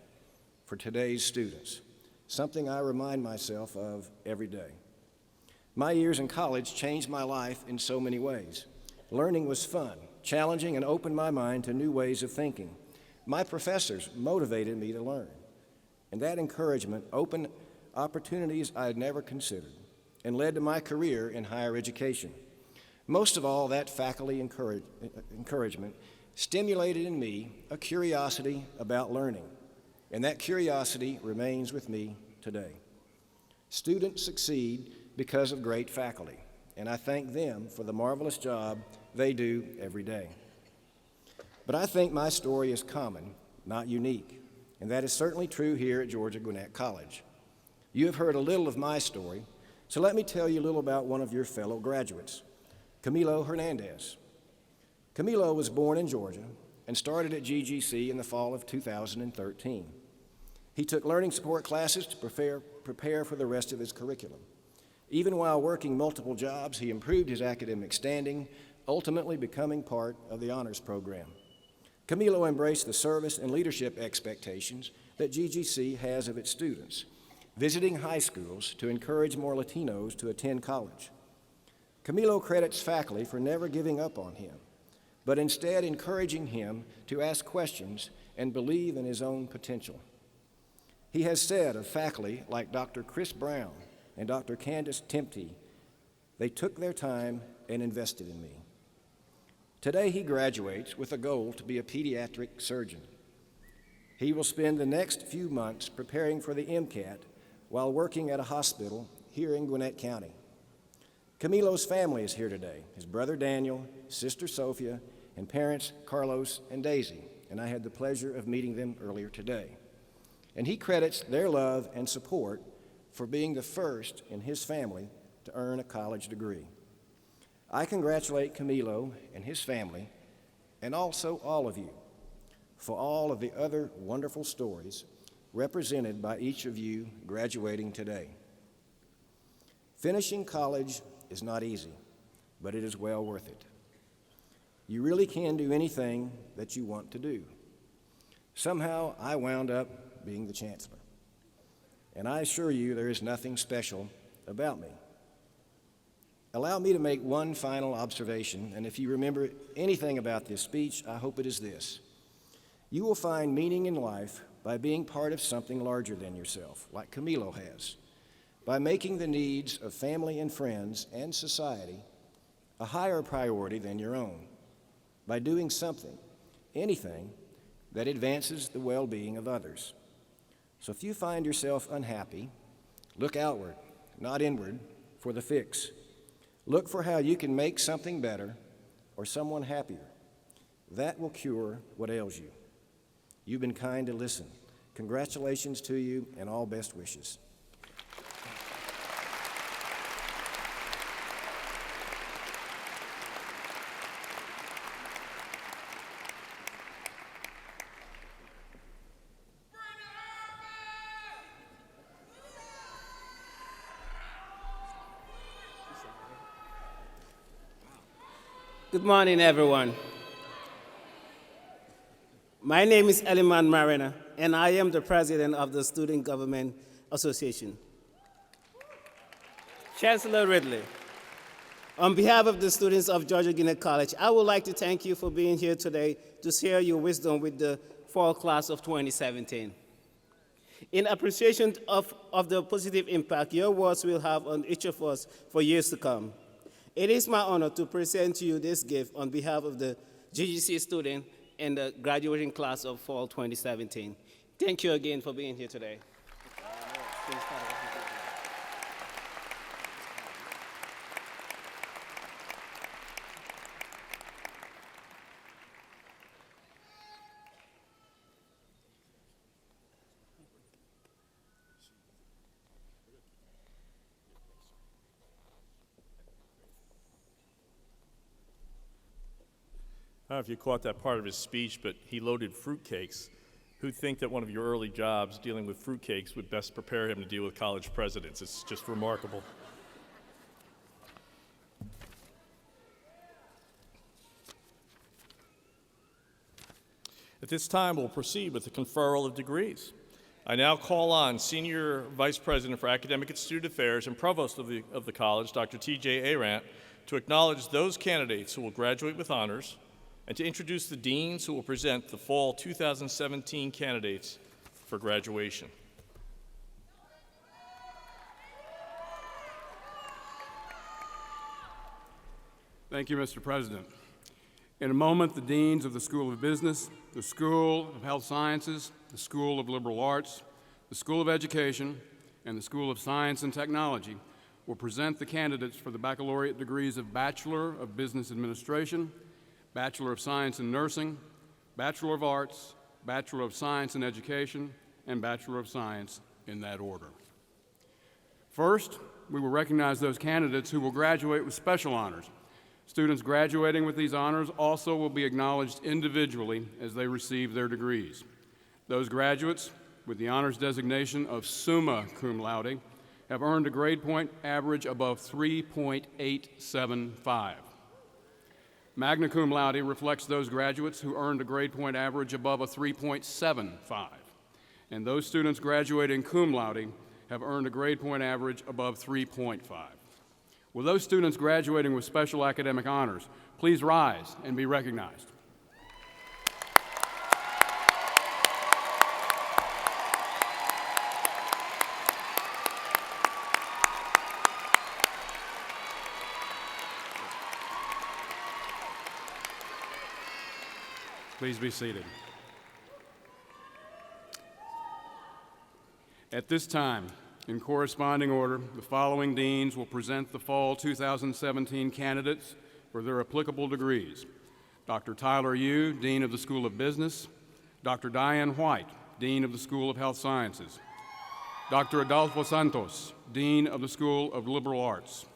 for today's students, something I remind myself of every day. My years in college changed my life in so many ways. Learning was fun, challenging, and opened my mind to new ways of thinking. My professors motivated me to learn, and that encouragement opened opportunities I had never considered and led to my career in higher education. Most of all, that faculty encouragement stimulated in me a curiosity about learning, and that curiosity remains with me today. Students succeed because of great faculty, and I thank them for the marvelous job they do every day. But I think my story is common, not unique, and that is certainly true here at Georgia Gwinnett College. You have heard a little of my story, so let me tell you a little about one of your fellow graduates, Camilo Hernandez. Camilo was born in Georgia and started at GGC in the fall of 2013. He took learning support classes to prepare for the rest of his curriculum. Even while working multiple jobs, he improved his academic standing, ultimately becoming part of the honors program. Camilo embraced the service and leadership expectations that GGC has of its students, visiting high schools to encourage more Latinos to attend college. Camilo credits faculty for never giving up on him, but instead encouraging him to ask questions and believe in his own potential. He has said of faculty like Dr. Chris Brown and Dr. Candace Tempte, they took their time and invested in me. Today he graduates with a goal to be a pediatric surgeon. He will spend the next few months preparing for the MCAT while working at a hospital here in Gwinnett County. Camilo's family is here today, his brother Daniel, sister Sophia, and parents Carlos and Daisy, and I had the pleasure of meeting them earlier today. And he credits their love and support for being the first in his family to earn a college degree. I congratulate Camilo and his family, and also all of you, for all of the other wonderful stories represented by each of you graduating today. Finishing college is not easy, but it is well worth it. You really can do anything that you want to do. Somehow I wound up being the chancellor. And I assure you there is nothing special about me. Allow me to make one final observation, and if you remember anything about this speech, I hope it is this. You will find meaning in life by being part of something larger than yourself, like Camilo has, by making the needs of family and friends and society a higher priority than your own, by doing something, anything, that advances the well-being of others. So if you find yourself unhappy, look outward, not inward, for the fix. Look for how you can make something better or someone happier. That will cure what ails you. You've been kind to listen. Congratulations to you and all best wishes. Good morning, everyone. My name is Eliman Marina, and I am the president of the Student Government Association. Chancellor Ridley, on behalf of the students of Georgia Gwinnett College, I would like to thank you for being here today to share your wisdom with the fall class of 2017. In appreciation of the positive impact your words will have on each of us for years to come, it is my honor to present to you this gift on behalf of the GGC student and the graduating class of fall 2017. Thank you again for being here today. I don't know if you caught that part of his speech, but he loaded fruitcakes. Who'd think that one of your early jobs, dealing with fruitcakes, would best prepare him to deal with college presidents? It's just remarkable. At this time, we'll proceed with the conferral of degrees. I now call on Senior Vice President for Academic and Student Affairs and Provost of the college, Dr. T.J. Arant, to acknowledge those candidates who will graduate with honors and to introduce the deans who will present the fall 2017 candidates for graduation. Thank you, Mr. President. In a moment, the deans of the School of Business, the School of Health Sciences, the School of Liberal Arts, the School of Education, and the School of Science and Technology will present the candidates for the baccalaureate degrees of Bachelor of Business Administration, Bachelor of Science in Nursing, Bachelor of Arts, Bachelor of Science in Education, and Bachelor of Science in that order. First, we will recognize those candidates who will graduate with special honors. Students graduating with these honors also will be acknowledged individually as they receive their degrees. Those graduates with the honors designation of summa cum laude have earned a grade point average above 3.875. Magna cum laude reflects those graduates who earned a grade point average above a 3.75. And those students graduating cum laude have earned a grade point average above 3.5. Will those students graduating with special academic honors please rise and be recognized? Please be seated. At this time, in corresponding order, the following deans will present the fall 2017 candidates for their applicable degrees. Dr. Tyler Yu, Dean of the School of Business, Dr. Diane White, Dean of the School of Health Sciences, Dr. Adolfo Santos, Dean of the School of Liberal Arts,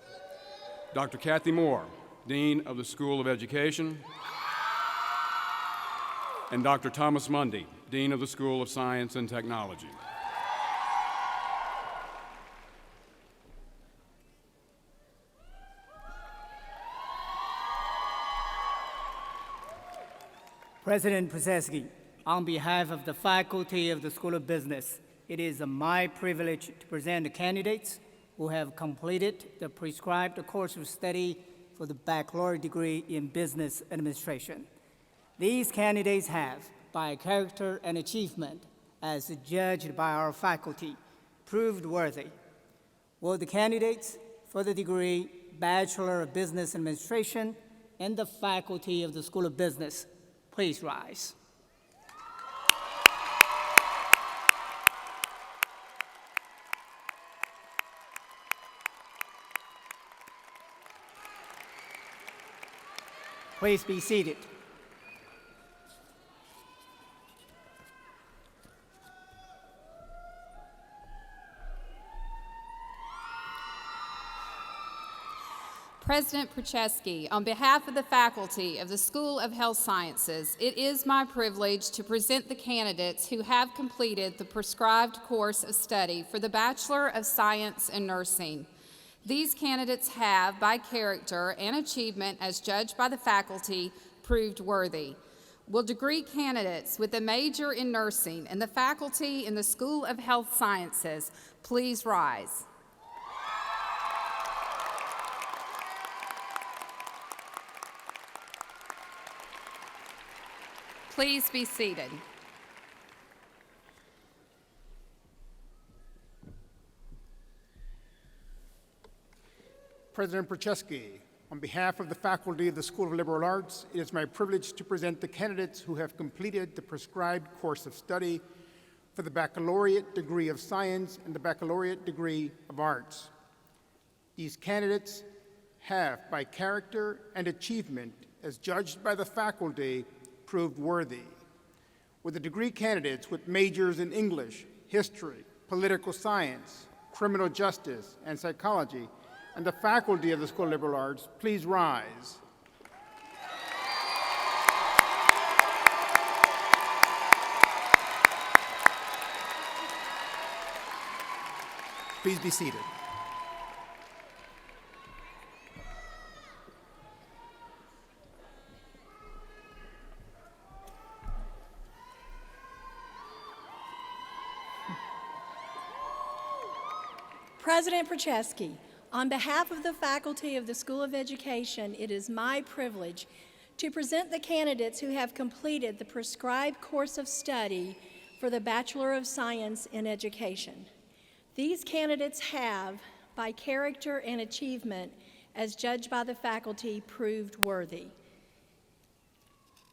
Dr. Kathy Moore, Dean of the School of Education, and Dr. Thomas Mundy, Dean of the School of Science and Technology. President Pruseski, on behalf of the faculty of the School of Business, it is my privilege to present the candidates who have completed the prescribed course of study for the baccalaureate degree in business administration. These candidates have, by character and achievement, as judged by our faculty, proved worthy. Will the candidates for the degree Bachelor of Business Administration and the faculty of the School of Business please rise? Please be seated. President Prochaski, on behalf of the faculty of the School of Health Sciences, it is my privilege to present the candidates who have completed the prescribed course of study for the Bachelor of Science in Nursing. These candidates have, by character and achievement as judged by the faculty, proved worthy. Will degree candidates with a major in nursing and the faculty in the School of Health Sciences please rise? Please be seated. President Prochaski, on behalf of the faculty of the School of Liberal Arts, it is my privilege to present the candidates who have completed the prescribed course of study for the baccalaureate degree of science and the baccalaureate degree of arts. These candidates have, by character and achievement, as judged by the faculty, proved worthy. With the degree candidates with majors in English, history, political science, criminal justice, and psychology, and the faculty of the School of Liberal Arts, please rise. Please be seated. President Prochaski, on behalf of the faculty of the School of Education, it is my privilege to present the candidates who have completed the prescribed course of study for the Bachelor of Science in Education. These candidates have, by character and achievement, as judged by the faculty, proved worthy.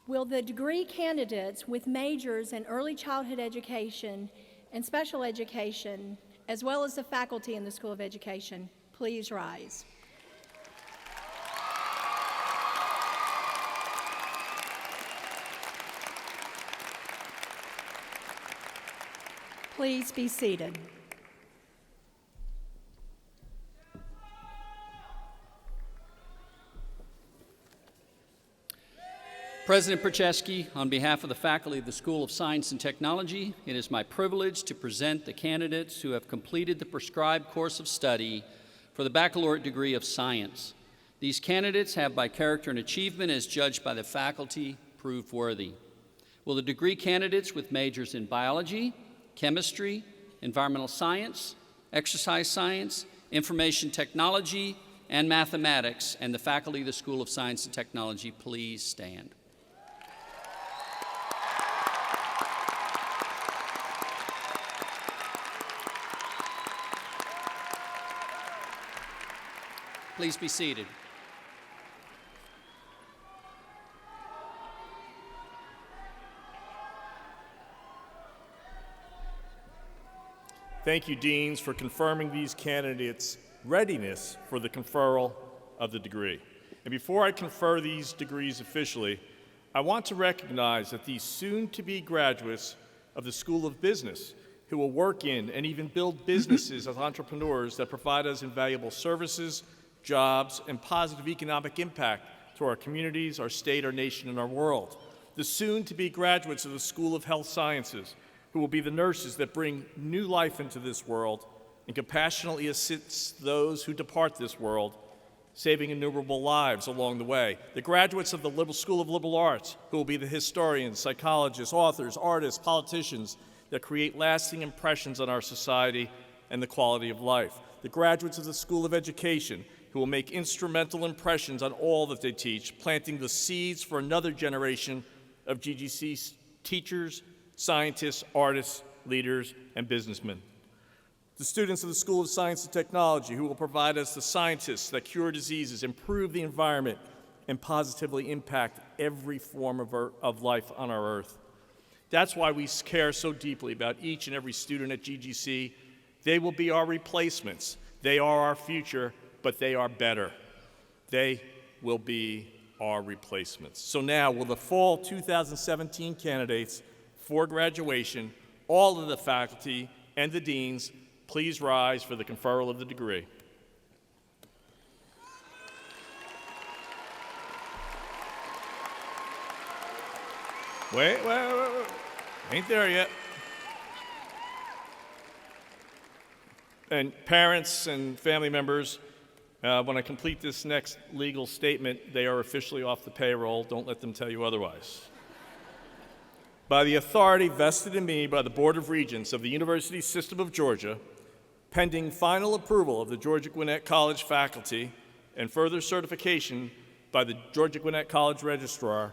Will the degree candidates with majors in early childhood education and special education, as well as the faculty in the School of Education, please rise. Please be seated. President Prochaski, on behalf of the faculty of the School of Science and Technology, it is my privilege to present the candidates who have completed the prescribed course of study for the baccalaureate degree of science. These candidates have, by character and achievement as judged by the faculty, proved worthy. Will the degree candidates with majors in biology, chemistry, environmental science, exercise science, information technology, and mathematics, and the faculty of the School of Science and Technology, please stand? Please be seated. Thank you, Deans, for confirming these candidates' readiness for the conferral of the degree. And before I confer these degrees officially, I want to recognize that these soon-to-be graduates of the School of Business who will work in and even build businesses as entrepreneurs that provide us invaluable services, jobs, and positive economic impact to our communities, our state, our nation, and our world. The soon-to-be graduates of the School of Health Sciences, who will be the nurses that bring new life into this world and compassionately assist those who depart this world, saving innumerable lives along the way. The graduates of the School of Liberal Arts, who will be the historians, psychologists, authors, artists, politicians that create lasting impressions on our society and the quality of life. The graduates of the School of Education, who will make instrumental impressions on all that they teach, planting the seeds for another generation of GGC teachers, scientists, artists, leaders, and businessmen. The students of the School of Science and Technology, who will provide us the scientists that cure diseases, improve the environment, and positively impact every form of life on our earth. That's why we care so deeply about each and every student at GGC. They will be our replacements. They are our future, but they are better. They will be are replacements. So now, will the fall 2017 candidates for graduation, all of the faculty and the deans, please rise for the conferral of the degree. Wait. Ain't there yet. And parents and family members, when I complete this next legal statement, they are officially off the payroll. Don't let them tell you otherwise. By the authority vested in me by the Board of Regents of the University System of Georgia, pending final approval of the Georgia Gwinnett College faculty and further certification by the Georgia Gwinnett College Registrar,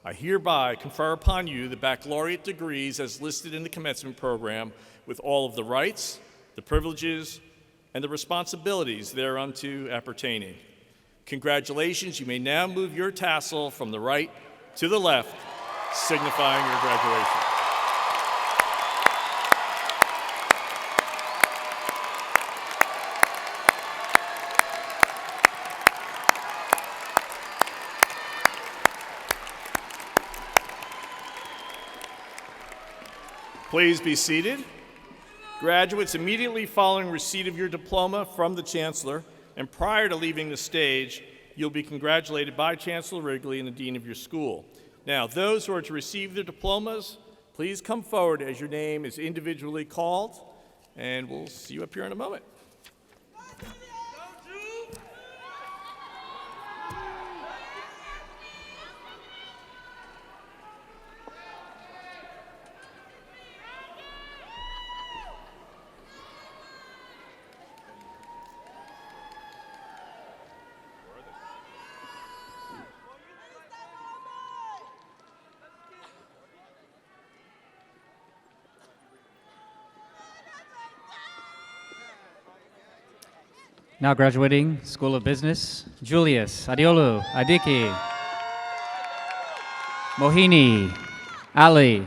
I hereby confer upon you the baccalaureate degrees as listed in the commencement program with all of the rights, the privileges, and the responsibilities thereunto appertaining. Congratulations, you may now move your tassel from the right to the left, signifying your graduation. Please be seated. Graduates, immediately following receipt of your diploma from the Chancellor and prior to leaving the stage, you'll be congratulated by Chancellor Wrigley and the Dean of your school. Now, those who are to receive their diplomas, please come forward as your name is individually called, and we'll see you up here in a moment. Now graduating, School of Business, Julius Adiolu Adiki, Mohini Ali,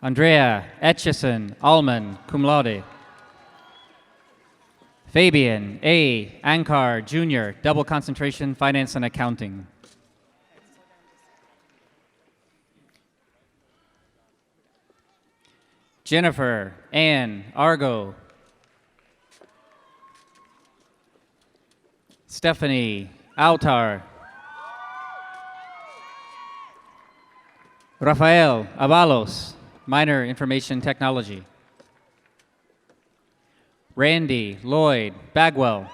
Andrea Etchison Allman, cum laude, Fabian A. Ankar Jr., double concentration, finance and accounting. Jennifer Ann Argo, Stephanie Autar, Rafael Avalos, minor information technology. Randy Lloyd Bagwell,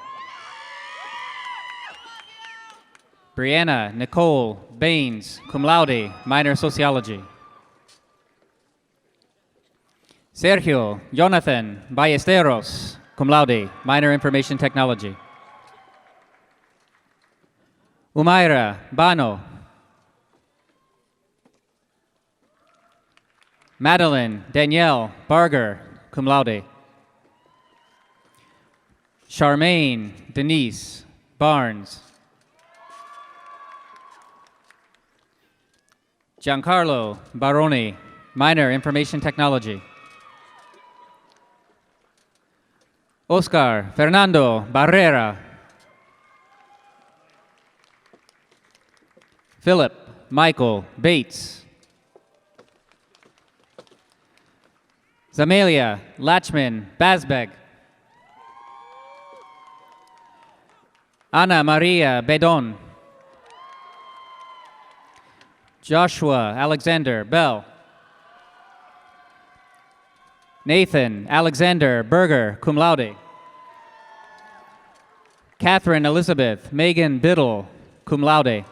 Brianna Nicole Baines, cum laude, minor sociology. Sergio Jonathan Ballesteros, cum laude, minor information technology. Umaira Bano, Madeline Danielle Barger, cum laude. Charmaine Denise Barnes, Giancarlo Baroni, minor information technology. Oscar Fernando Barrera, Philip Michael Bates, Zamelia Lachman Basbeg, Ana Maria Bedon, Joshua Alexander Bell, Nathan Alexander Berger, cum laude. Catherine Elizabeth Megan Biddle, cum laude.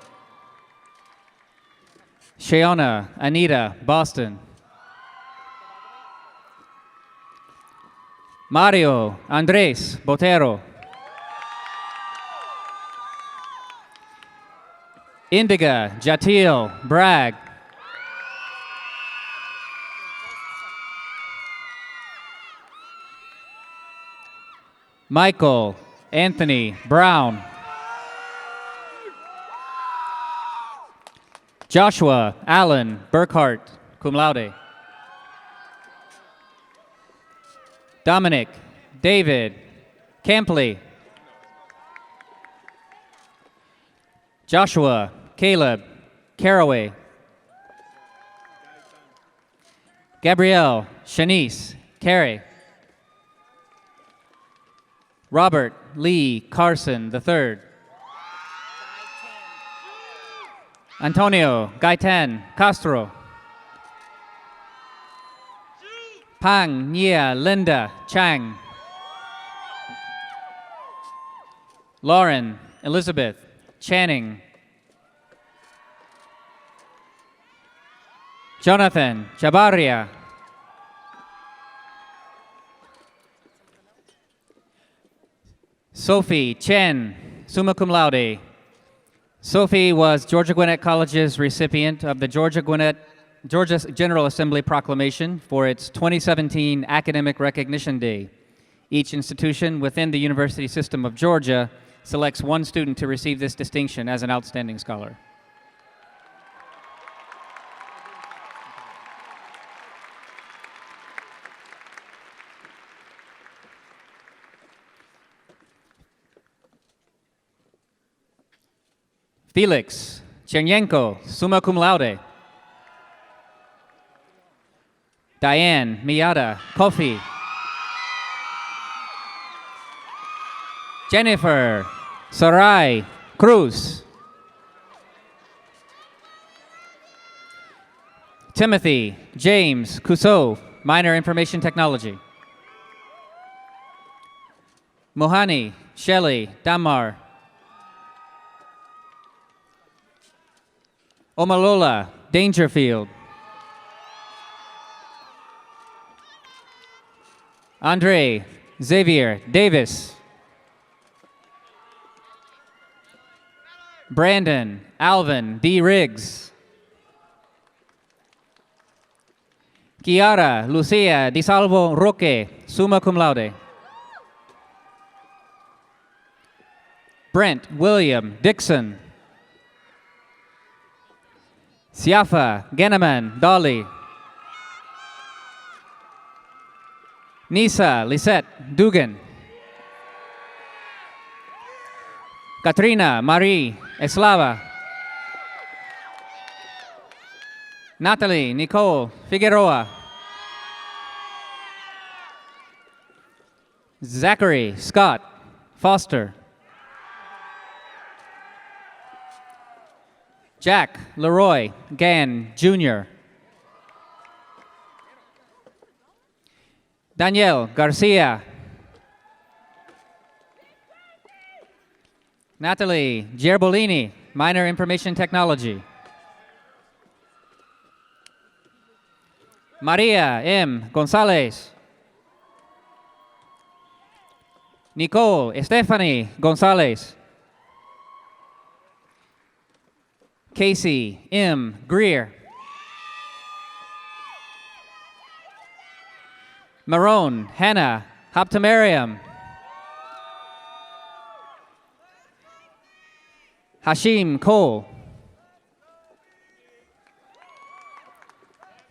Shayona Anita Boston, Mario Andres Botero, Indiga Jatil Bragg, Michael Anthony Brown, Joshua Allen Burkhart, cum laude. Dominic David Campley, Joshua, Caleb, Caraway, Gabrielle, Shanice, Carey, Robert Lee Carson III, Antonio Gaitan Castro, Pang Nia Linda Chang, Lauren Elizabeth Channing, Jonathan Chavarria, Sophie Chen, summa cum laude. Sophie was Georgia Gwinnett College's recipient of the Georgia General Assembly Proclamation for its 2017 Academic Recognition Day. Each institution within the University System of Georgia selects one student to receive this distinction as an outstanding scholar. Felix Chernyenko, summa cum laude. Diane Miyata, Kofi. Jennifer Sarai Cruz. Timothy James Kuso, minor information technology. Mohani Shelley Damar. Omalola Dangerfield. Andre Xavier Davis. Brandon Alvin D. Riggs. Kiara Lucia Di Salvo Roque, summa cum laude. Brent William Dixon. Siafa Geneman Dolly. Nisa Lisette Dugan. Katrina Marie Eslava. Natalie Nicole Figueroa. Zachary Scott Foster. Jack Leroy Gann Jr. Danielle Garcia. Natalie Gerbolini, minor information technology. Maria M. Gonzalez. Nicole Stephanie Gonzalez. Casey M. Greer. Marone Hannah Haptamariam. Hashim Cole.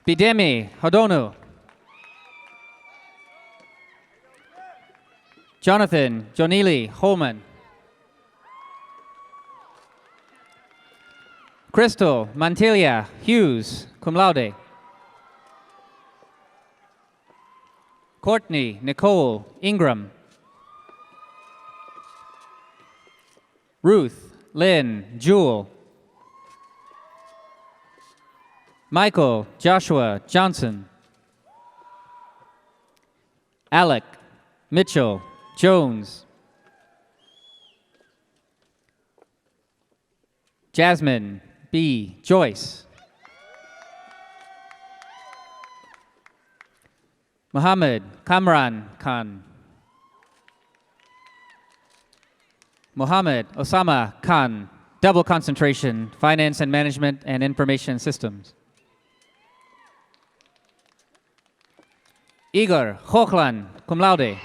Bidemi Hodonu. Jonathan Jonili Holman. Crystal Mantilia Hughes, cum laude. Courtney Nicole Ingram. Ruth Lynn Jewell. Michael Joshua Johnson. Alec Mitchell Jones. Jasmine B. Joyce. Muhammad Kamran Khan. Mohammed Osama Khan, double concentration, finance and management and information systems. Igor Hochlan, cum laude.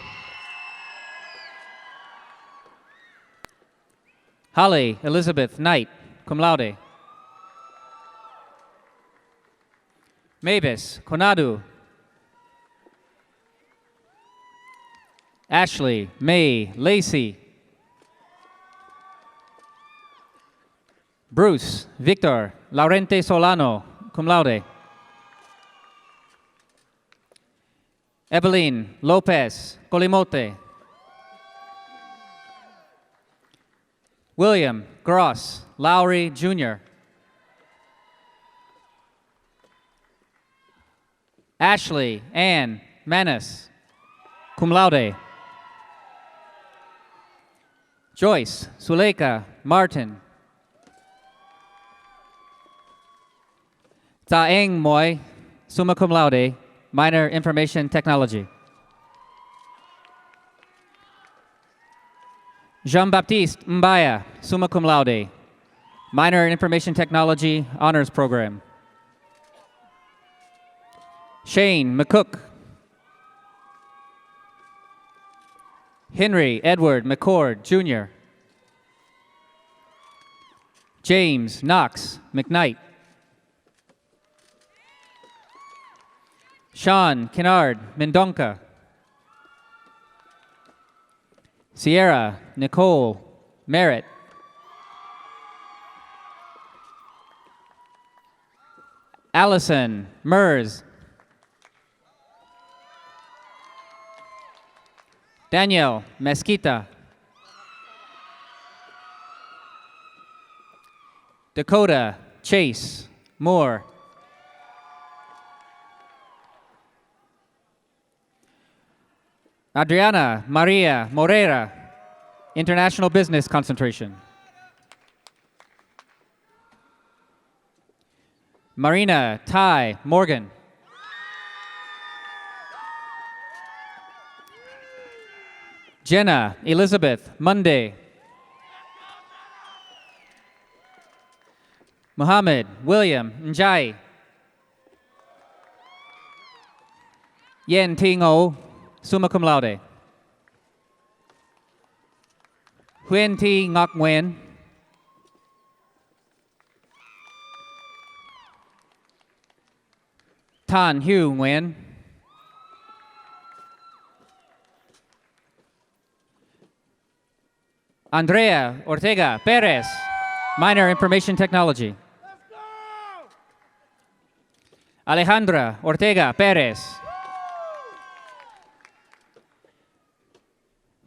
Holly Elizabeth Knight, cum laude. Mavis Konadu. Ashley May Lacey. Bruce Victor Laurente Solano, cum laude. Evelyn Lopez Colimote. William Gross Lowry, Jr. Ashley Ann Manis, cum laude. Joyce Suleika Martin. Taeng Moy, summa cum laude, minor information technology. Jean-Baptiste Mbaya, summa cum laude, minor information technology honors program. Shane McCook. Henry Edward McCord, Jr. James Knox McKnight. Sean Kennard Mendonca. Sierra Nicole Merritt. Allison Mers. Danielle Mesquita. Dakota Chase Moore. Adriana Maria Moreira, International Business Concentration. Marina Ty Morgan. Jenna Elizabeth Monday. Muhammad William Njai. Yen Ting O, summa cum laude. Huyen Thi Ngọc Nguyen. Tan Hugh Nguyen. Andrea Ortega Perez, minor information technology. Alejandra Ortega Perez.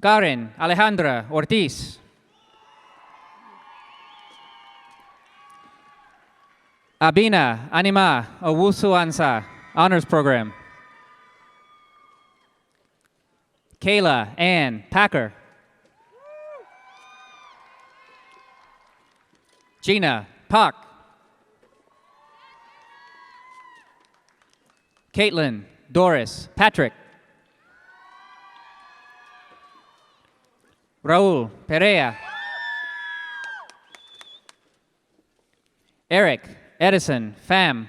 Karen Alejandra Ortiz. Abina Anima Owusuansa, honors program. Kayla Ann Packer. Gina Pak. Caitlin Doris Patrick. Raul Perea. Eric Edison Pham.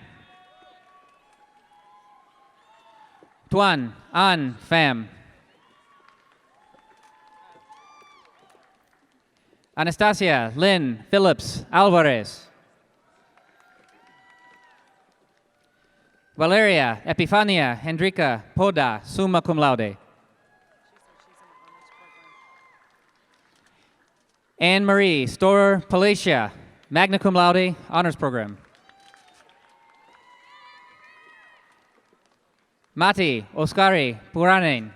Tuan An Pham. Anastasia Lynn Phillips Alvarez. Valeria Epifania Hendrika Poda, summa cum laude. Anne Marie Storer Palacia, magna cum laude, honors program. Mati Oscari Puranen.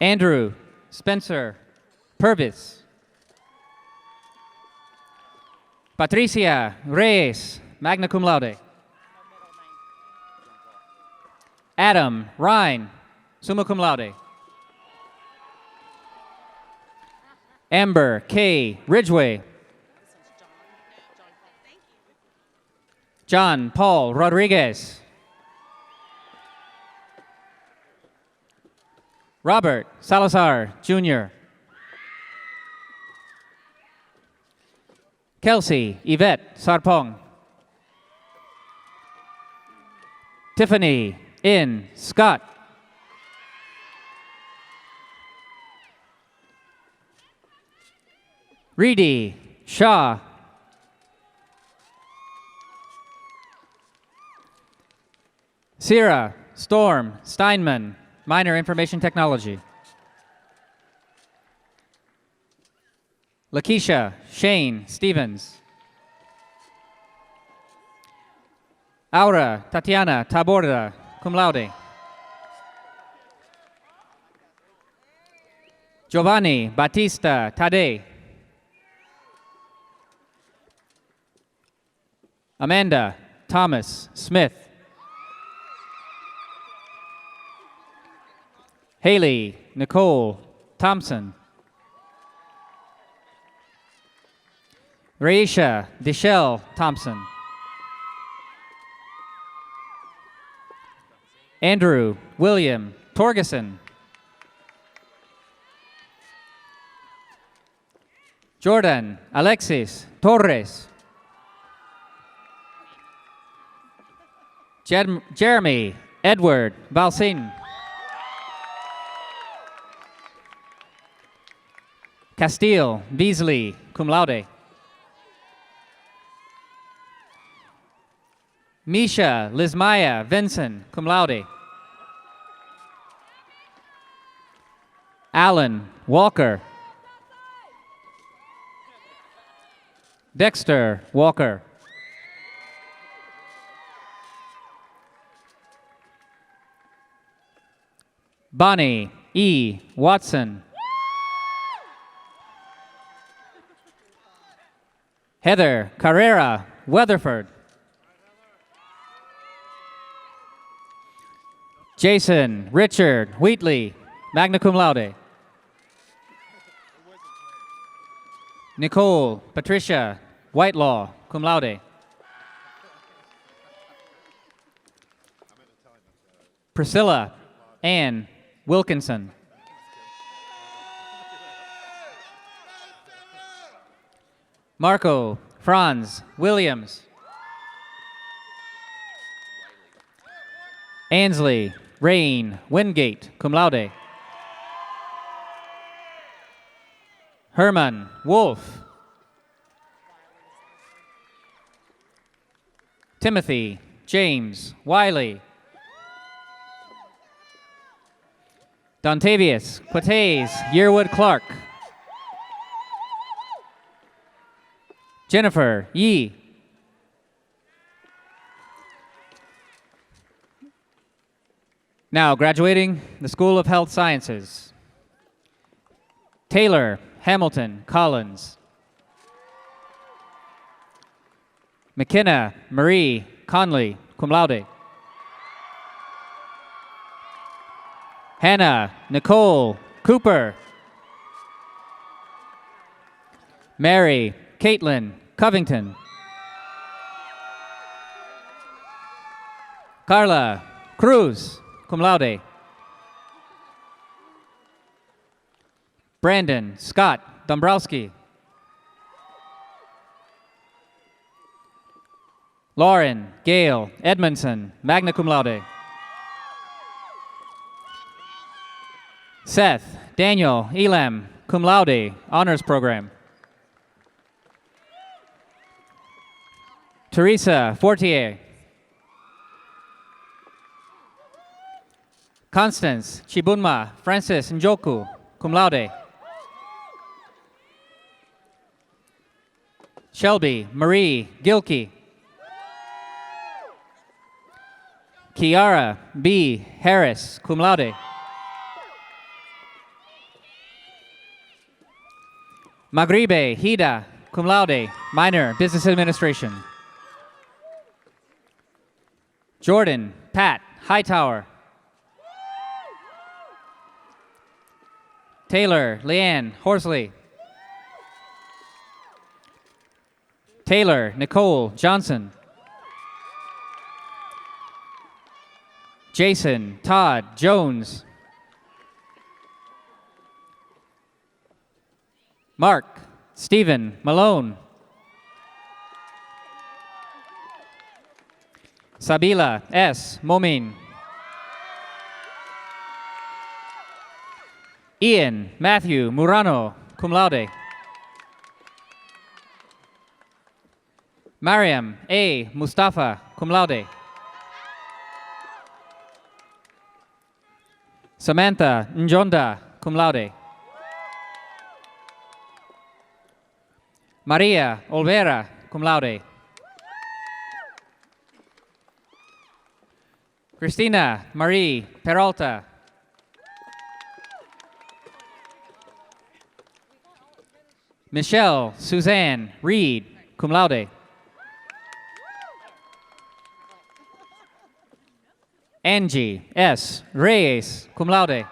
Andrew Spencer Purvis. Patricia Reyes, magna cum laude. Adam Ryan, summa cum laude. Amber K. Ridgway. John Paul Rodriguez. Robert Salazar, Jr. Kelsey Yvette Sarpong. Tiffany N. Scott. Reedy Shaw. Sierra Storm Steinman, minor information technology. Lakeisha Shane Stevens. Aura Tatiana Taborda, cum laude. Giovanni Battista Tade. Amanda Thomas Smith. Haley Nicole Thompson. Raisha Deshelle Thompson. Andrew William Torgeson. Jordan Alexis Torres. Jeremy Edward Valsin. Castile Beasley, cum laude. Misha Lizmaya Vinson, cum laude. Alan Walker. Dexter Walker. Bonnie E. Watson. Heather Carrera Weatherford. Jason Richard Wheatley, magna cum laude. Nicole Patricia Whitelaw, cum laude. Priscilla Ann Wilkinson. Marco Franz Williams. Ansley Rain Wingate, cum laude. Herman Wolf. Timothy James Wiley. Dontavius Quates Yearwood Clark. Jennifer Yee. Now graduating the School of Health Sciences. Taylor Hamilton Collins. McKenna Marie Conley, cum laude. Hannah Nicole Cooper. Mary Caitlin Covington. Carla Cruz, cum laude. Brandon Scott Dombrowski. Lauren Gail Edmondson, magna cum laude. Seth Daniel Elam, cum laude, honors program. Teresa Fortier. Constance Chibunma Francis Njoku, cum laude. Shelby Marie Gilkey. Kiara B. Harris, cum laude. Magribe Hida, cum laude, minor, business administration. Jordan Pat Hightower. Taylor Leanne Horsley. Taylor Nicole Johnson. Jason Todd Jones. Mark Stephen Malone. Sabila S. Momin. Ian Matthew Murano, cum laude. Mariam A. Mustafa, cum laude. Samantha Njonda, cum laude. Maria Olvera, cum laude. Cristina Marie Peralta. Michelle Suzanne Reed, cum laude. Angie S. Reyes, cum laude.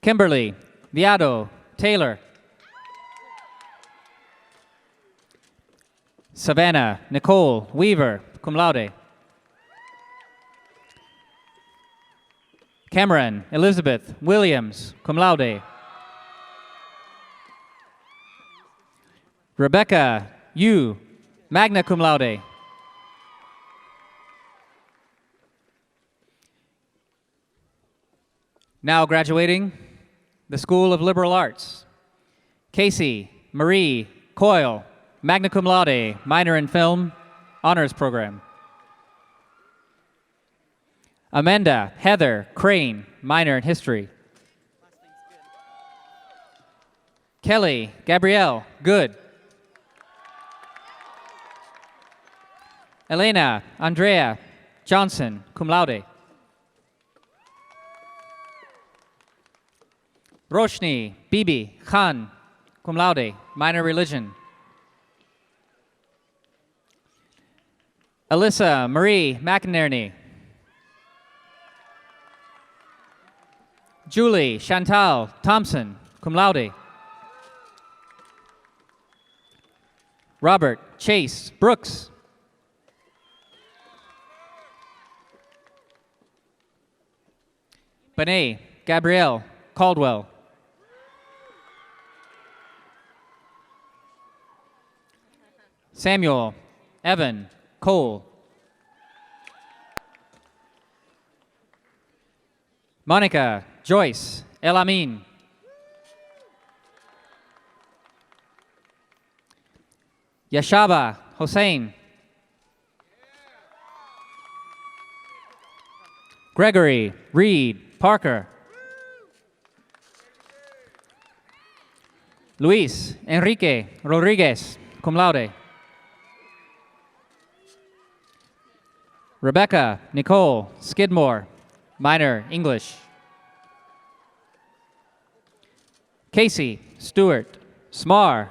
Kimberly Viado Taylor. Savannah Nicole Weaver, cum laude. Cameron Elizabeth Williams, cum laude. Rebecca Yu, magna cum laude. Now graduating, the School of Liberal Arts. Casey Marie Coyle, magna cum laude, minor in film, honors program. Amanda Heather Crane, minor in history. Kelly Gabrielle Good. Elena Andrea Johnson, cum laude. Roshni Bibi Khan, cum laude, minor religion. Alyssa Marie McInerney. Julie Chantal Thompson, cum laude. Robert Chase Brooks. Benet Gabrielle Caldwell. Samuel Evan Cole. Monica Joyce Elamin. Yashaba Hossein. Gregory Reed Parker. Luis Enrique Rodriguez, cum laude. Rebecca Nicole Skidmore, minor English. Casey Stewart Smar.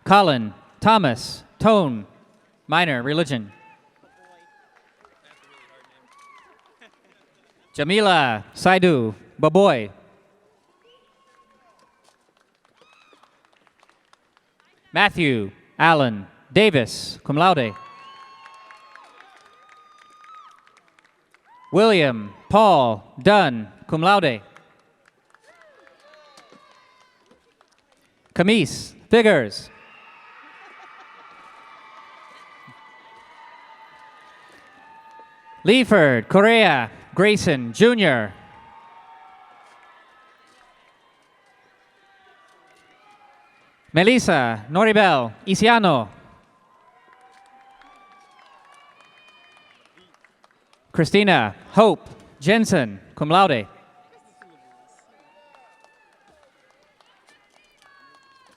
Colin Thomas Tone, minor religion. Jamila Saidu Baboy. Matthew Allen Davis, cum laude. William Paul Dunn, cum laude. Camise Figures. Leaford Correa Grayson, Jr. Melissa Noribel Isiano. Christina Hope Jensen, cum laude.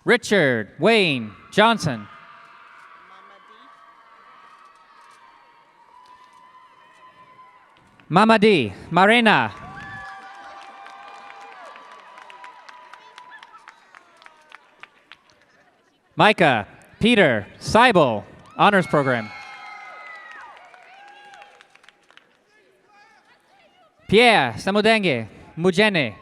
Richard Wayne Johnson. Mamadi Marina. Micah Peter Seibel, honors program. Pierre Samudenge Mujene.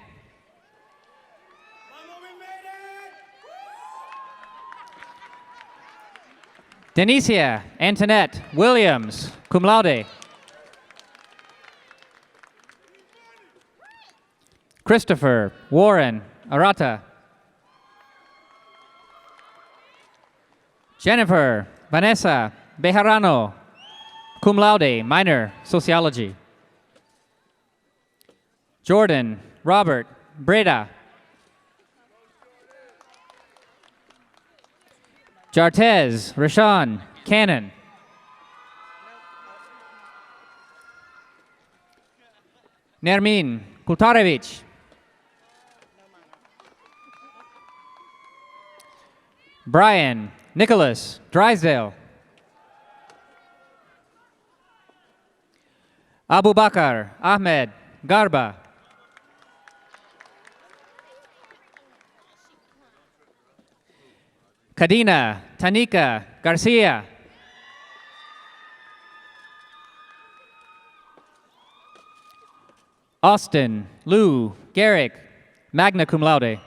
Denicia Antoinette Williams, cum laude. Christopher Warren Arata. Jennifer Vanessa Bejarano, cum laude, minor sociology. Jordan Robert Breda. Jartez Rashawn Cannon. Nermin Kultarevich. Brian Nicholas Drysdale. Abu Bakr Ahmed Garba. Kadina Tanika Garcia. Austin Lou Garrick, magna cum laude.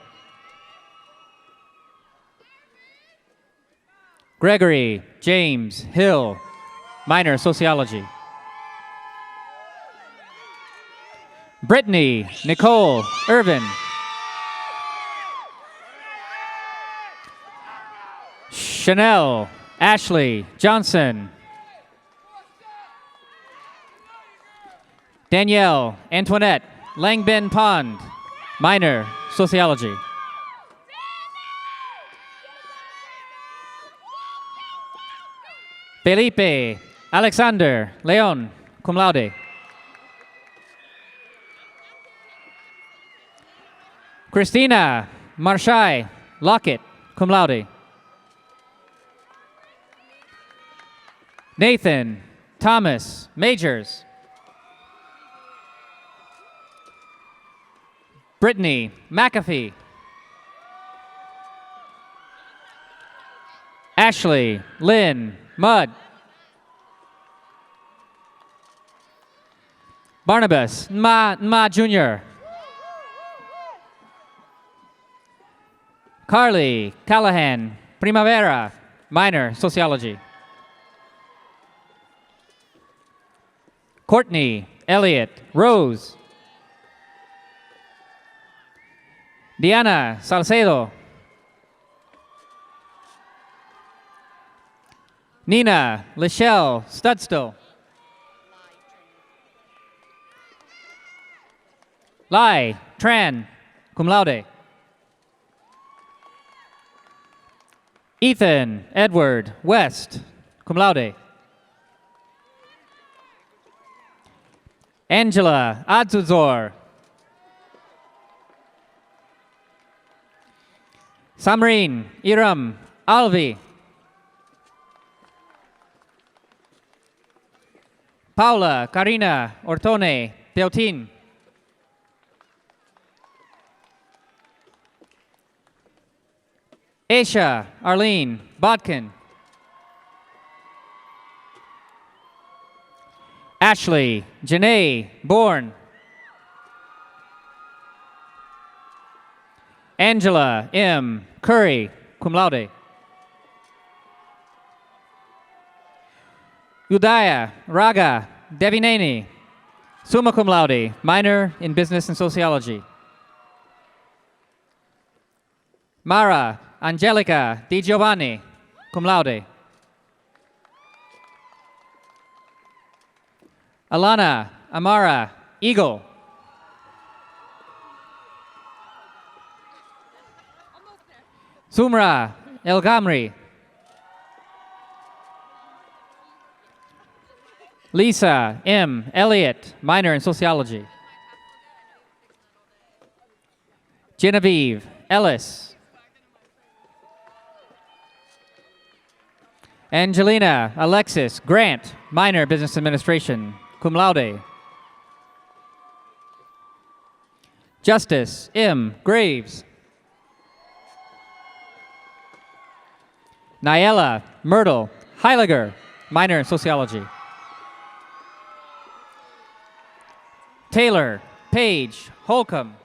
Gregory James Hill, minor sociology. Brittany Nicole Irvin. Chanel Ashley Johnson. Danielle Antoinette Langbin Pond, minor sociology. Felipe Alexander Leon, cum laude. Christina Marshai Lockett, cum laude. Nathan Thomas Majors. Brittany McAfee. Ashley Lynn Mudd. Barnabas Nma Jr. Carly Callahan Primavera, minor sociology. Courtney Elliott Rose. Diana Salcedo. Nina Lachelle Studstill. Lai Tran, cum laude. Ethan Edward West, cum laude. Angela Adzuzor. Samrin Iram Alvi. Paula Karina Ortone Peutin. Aisha Arlene Bodkin. Ashley Janae Bourne. Angela M. Curry, cum laude. Udaya Raga Devineni, summa cum laude, minor in business and sociology. Mara Angelica Di Giovanni, cum laude. Alana Amara Eagle. Sumra El Gamri. Lisa M. Elliott, minor in sociology. Genevieve Ellis. Angelina Alexis Grant, minor business administration, cum laude. Justice M. Graves. Nyela Myrtle Heiliger, minor in sociology. Taylor Paige Holcomb.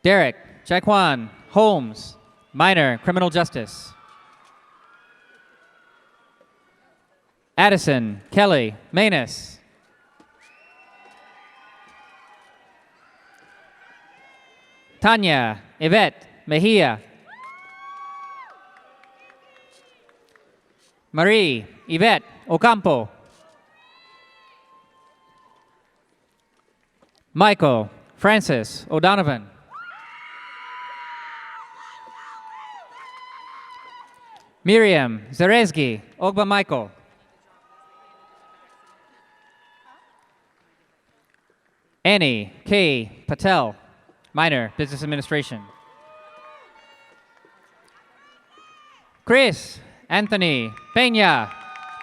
Derek Jaquan Holmes, minor criminal justice. Addison Kelly Manus. Tanya Yvette Mejia. Marie Yvette Ocampo. Michael Francis O'Donovan. Miriam Zarezgi Ogba Michael. Annie K. Patel, minor, Business Administration. Chris Anthony Peña,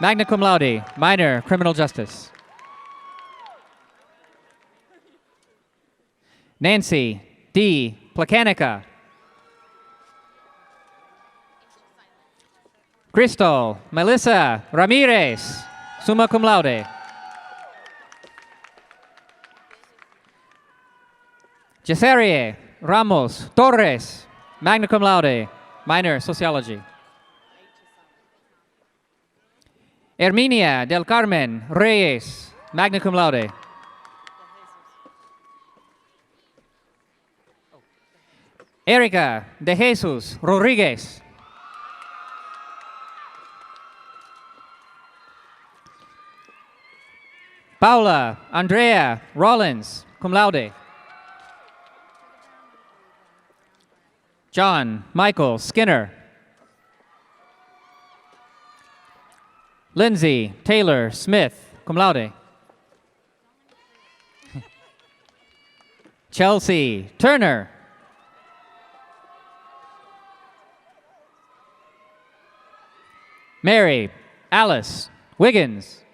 magna cum laude, minor, Criminal Justice. Nancy D. Placanica. Crystal Melissa Ramirez, summa cum laude. Cesarie Ramos Torres, magna cum laude, minor, Sociology. Herminia del Carmen Reyes, magna cum laude. Erica de Jesus Rodriguez. Paula Andrea Rollins, cum laude. John Michael Skinner. Lindsay Taylor Smith, cum laude. Chelsea Turner. Mary Alice Wiggins.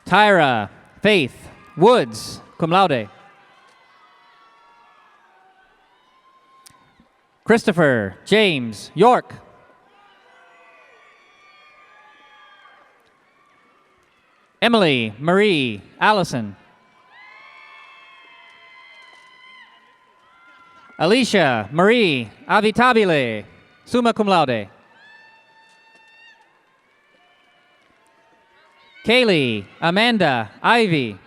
Tyra Faith Woods, cum laude. Christopher James York. Emily Marie Allison. Alicia Marie Avitabile, summa cum laude. Kaylee Amanda Ivy.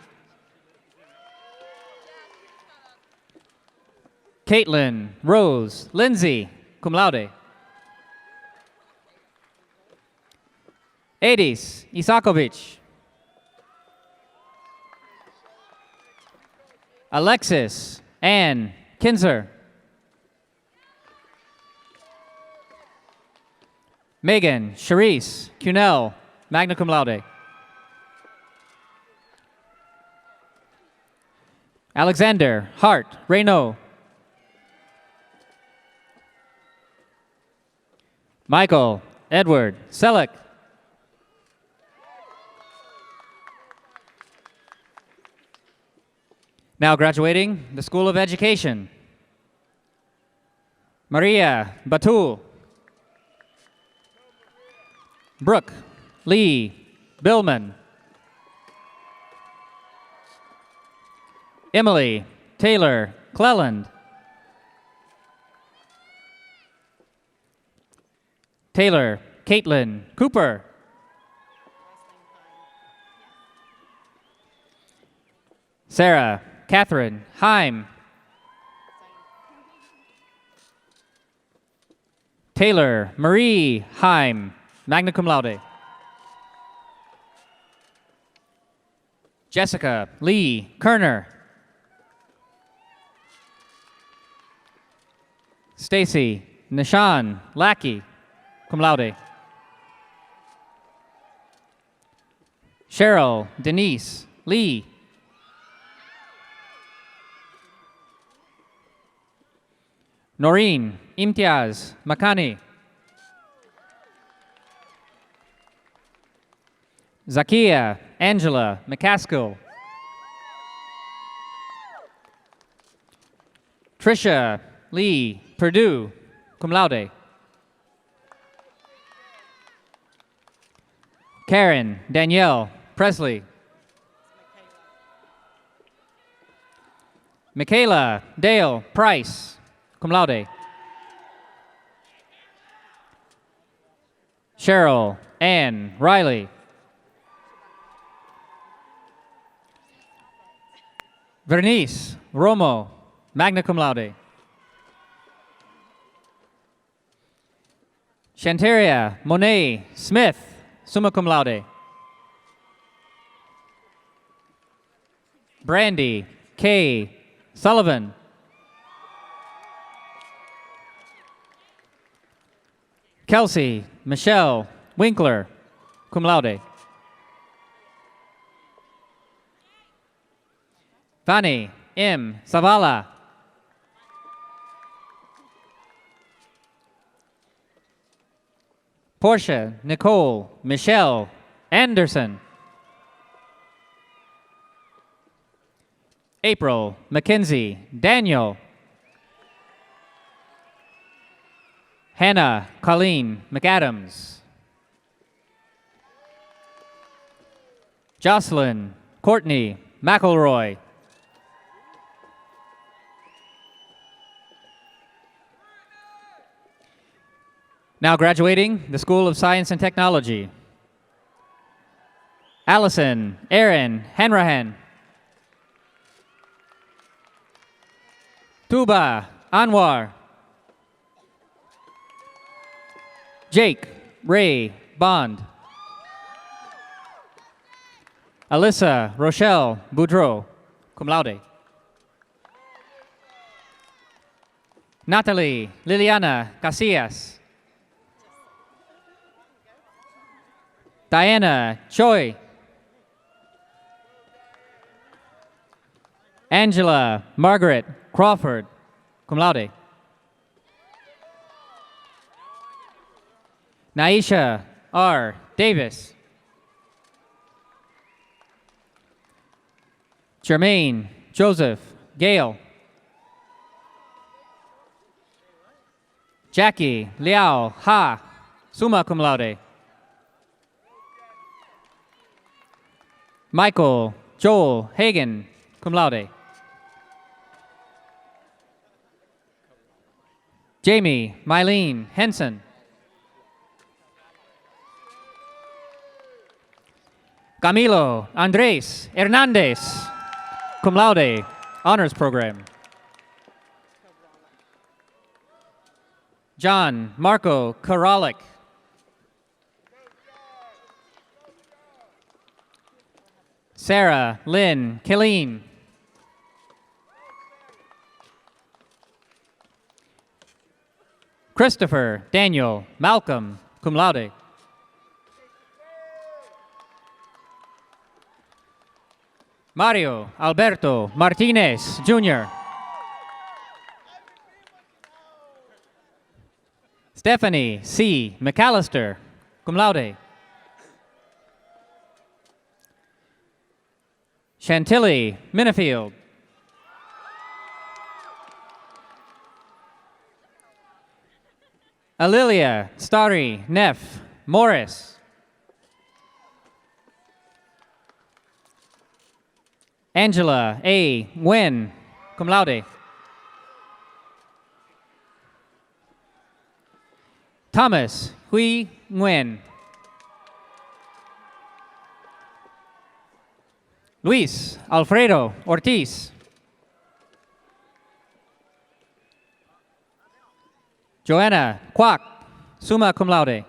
Caitlin Rose Lindsay, cum laude. Edis Isakovich. Alexis Ann Kinzer. Megan Charisse Cunell, magna cum laude. Alexander Hart Reynaud. Michael Edward Selleck. Now graduating the School of Education. Maria Batul. Brooke Lee Billman. Emily Taylor Cleland. Taylor Caitlin Cooper. Sarah Catherine Heim. Taylor Marie Heim, magna cum laude. Jessica Lee Kerner. Stacy Nishan Lackey, cum laude. Cheryl Denise Lee. Noreen Imtiaz Makani. Zakia Angela McCaskill. Trisha Lee Purdue, cum laude. Karen Danielle Presley. Michaela Dale Price, cum laude. Cheryl Ann Riley. Vernice Romo, magna cum laude. Shantaria Monet Smith, summa cum laude. Brandy K. Sullivan. Kelsey Michelle Winkler, cum laude. Fanny M. Savala. Portia Nicole Michelle Anderson. April Mackenzie Daniel. Hannah Colleen McAdams. Jocelyn Courtney McElroy. Now graduating the School of Science and Technology. Allison Erin Hanrahan. Tuba Anwar. Jake Ray Bond. Alyssa Rochelle Boudreau, cum laude. Natalie Liliana Casillas. Diana Choi. Angela Margaret Crawford, cum laude. Naisha R. Davis. Jermaine Joseph Gale. Jackie Liao Ha, summa cum laude. Michael Joel Hagan, cum laude. Jamie Mylene Henson. Camilo Andres Hernandez, cum laude, honors program. John Marco Karalik. Sarah Lynn Killeen. Christopher Daniel Malcolm, cum laude. Mario Alberto Martinez, Jr. Stephanie C. McAllister, cum laude. Chantilly Minifield. Alilia Starry Neff Morris. Angela A. Nguyen, cum laude. Thomas Hui Nguyen. Luis Alfredo Ortiz. Joanna Kwok, summa cum laude.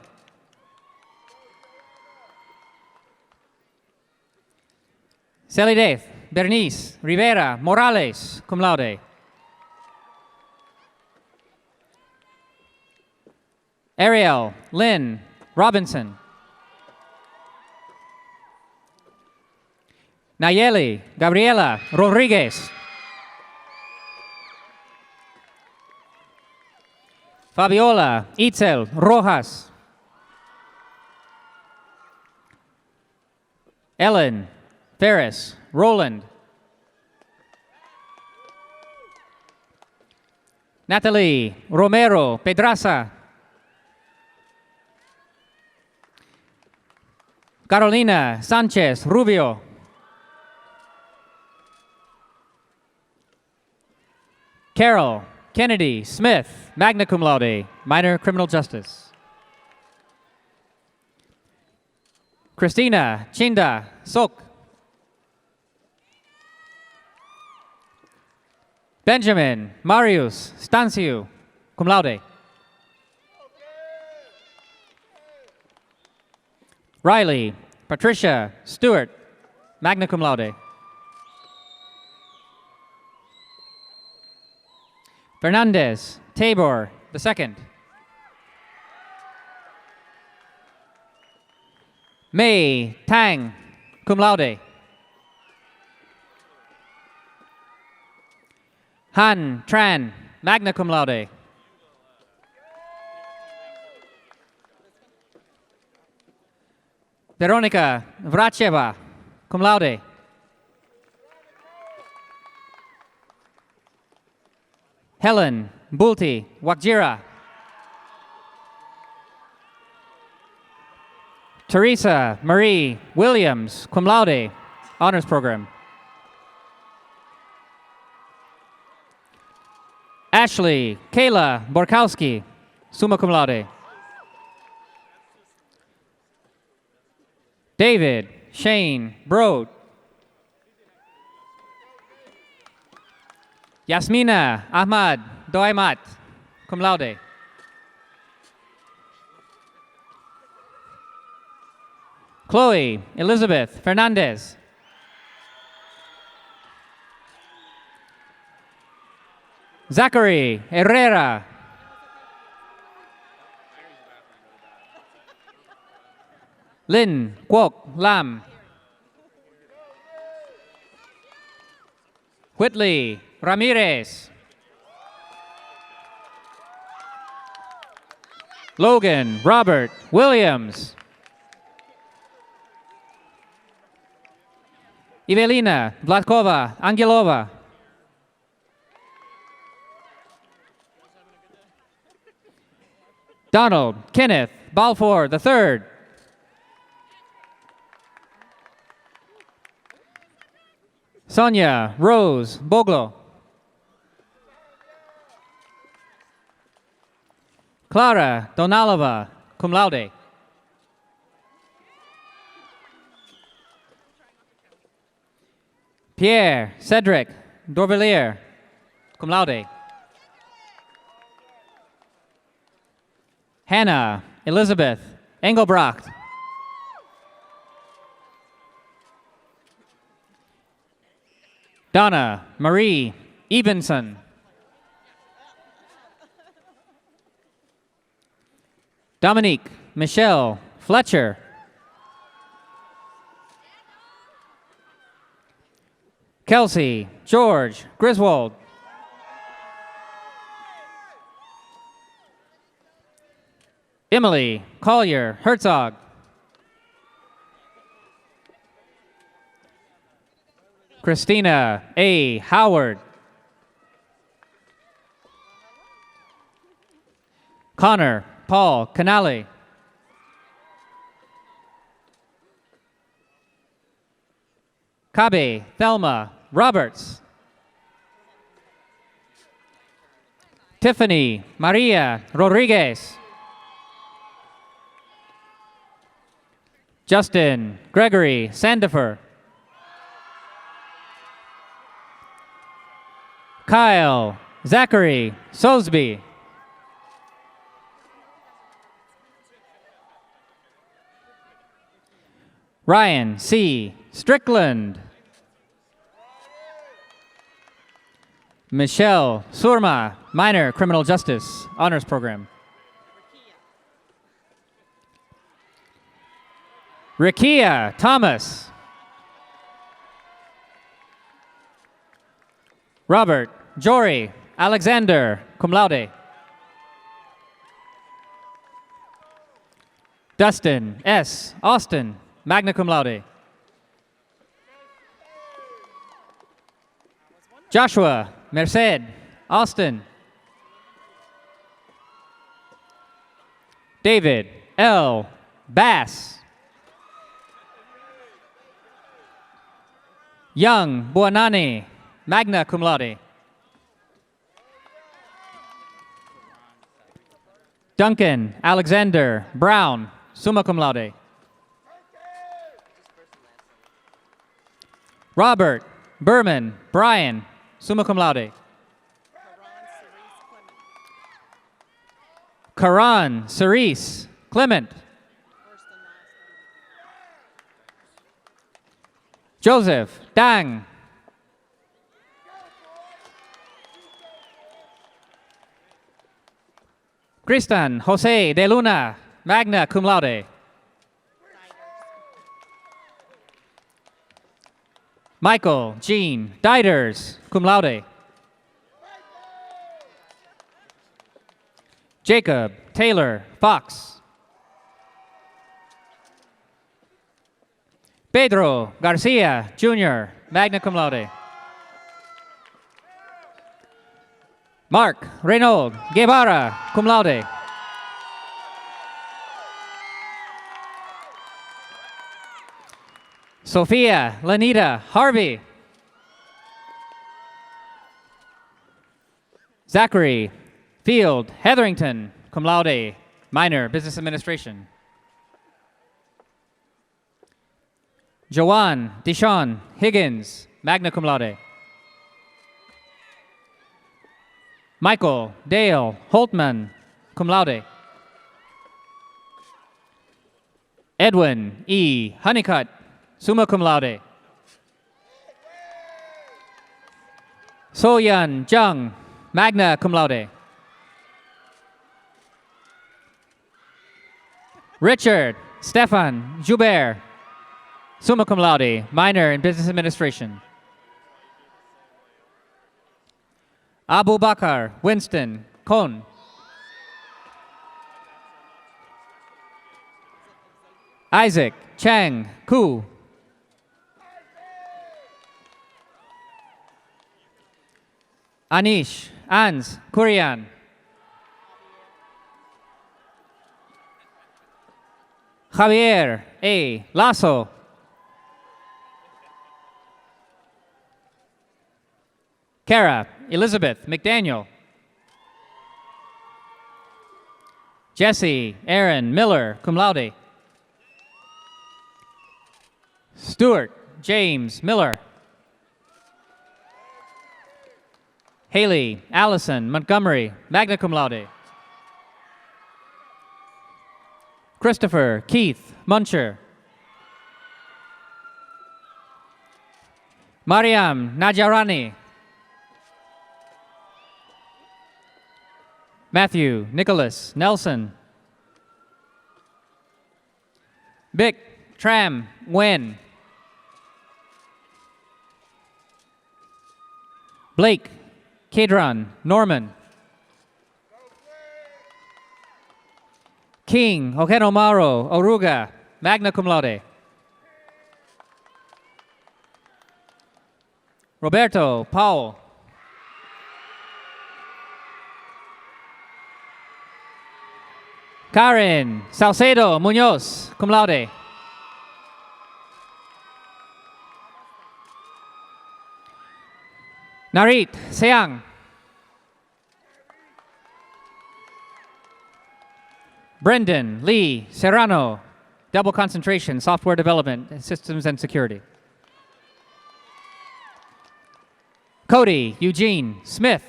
Celideth Bernice Rivera Morales, cum laude. Ariel Lynn Robinson. Nayeli Gabriela Rodriguez. Fabiola Itzel Rojas. Ellen Ferris Roland. Natalie Romero Pedraza. Carolina Sanchez Rubio. Carol Kennedy Smith, magna cum laude, minor criminal justice. Christina Chinda Sok. Benjamin Marius Stanciu, cum laude. Riley Patricia Stewart, magna cum laude. Fernandez Tabor II. May Tang, cum laude. Han Tran, magna cum laude. Veronica Vracheva, cum laude. Helen Bulti Wakjira. Teresa Marie Williams, cum laude, honors program. Ashley Kayla Borkowski, summa cum laude. David Shane Broad. Yasmina Ahmad Doimat, cum laude. Chloe Elizabeth Fernandez. Zachary Herrera. Lynn Kwok Lam. Whitley Ramirez. Logan Robert Williams. Evelina Vladkova Angelova. Donald Kenneth Balfour III. Sonia Rose Boglo. Clara Donalova, cum laude. Pierre Cedric Dorvelier, cum laude. Hannah Elizabeth Engelbrock. Donna Marie Ebenson. Dominique Michelle Fletcher. Kelsey George Griswold. Emily Collier Herzog. Christina A. Howard. Connor Paul Canale. Kabe Thelma Roberts. Tiffany Maria Rodriguez. Justin Gregory Sandifer. Kyle Zachary Sosby. Ryan C. Strickland. Michelle Surma, minor criminal justice honors program. Rikia Thomas. Robert Jory Alexander, cum laude. Dustin S. Austin, magna cum laude. Joshua Merced Austin. David L. Bass. Young Buonani, magna cum laude. Duncan Alexander Brown, summa cum laude. Robert Berman Brian, summa cum laude. Karan Cerise Clement. Joseph Dang. Christian Jose de Luna, magna cum laude. Michael Jean Diders, cum laude. Jacob Taylor Fox. Pedro Garcia, Jr., magna cum laude. Mark Reynold Guevara, cum laude. Sophia Lanita Harvey. Zachary Field Hetherington, cum laude, minor, business administration. Joanne Deshawn Higgins, magna cum laude. Michael Dale Holtman, cum laude. Edwin E. Honeycutt, summa cum laude. Soyan Jung, magna cum laude. Richard Stefan Joubert, summa cum laude, minor in business administration. Abu Bakar Winston Kohn. Isaac Chang Ku. Anish Ans Kurian. Javier A. Lasso. Kara Elizabeth McDaniel. Jesse Aaron Miller, cum laude. Stuart James Miller. Haley Allison Montgomery, magna cum laude. Christopher Keith Muncher. Mariam Najarani. Matthew Nicholas Nelson. Bic Tram Nguyen. Blake Kedron Norman. King Okenomaro Oruga, magna cum laude. Roberto Paul. Karen Salcedo Munoz, cum laude. Narit Seang. Brendan Lee Serrano, double concentration, software development, systems and security. Cody Eugene Smith.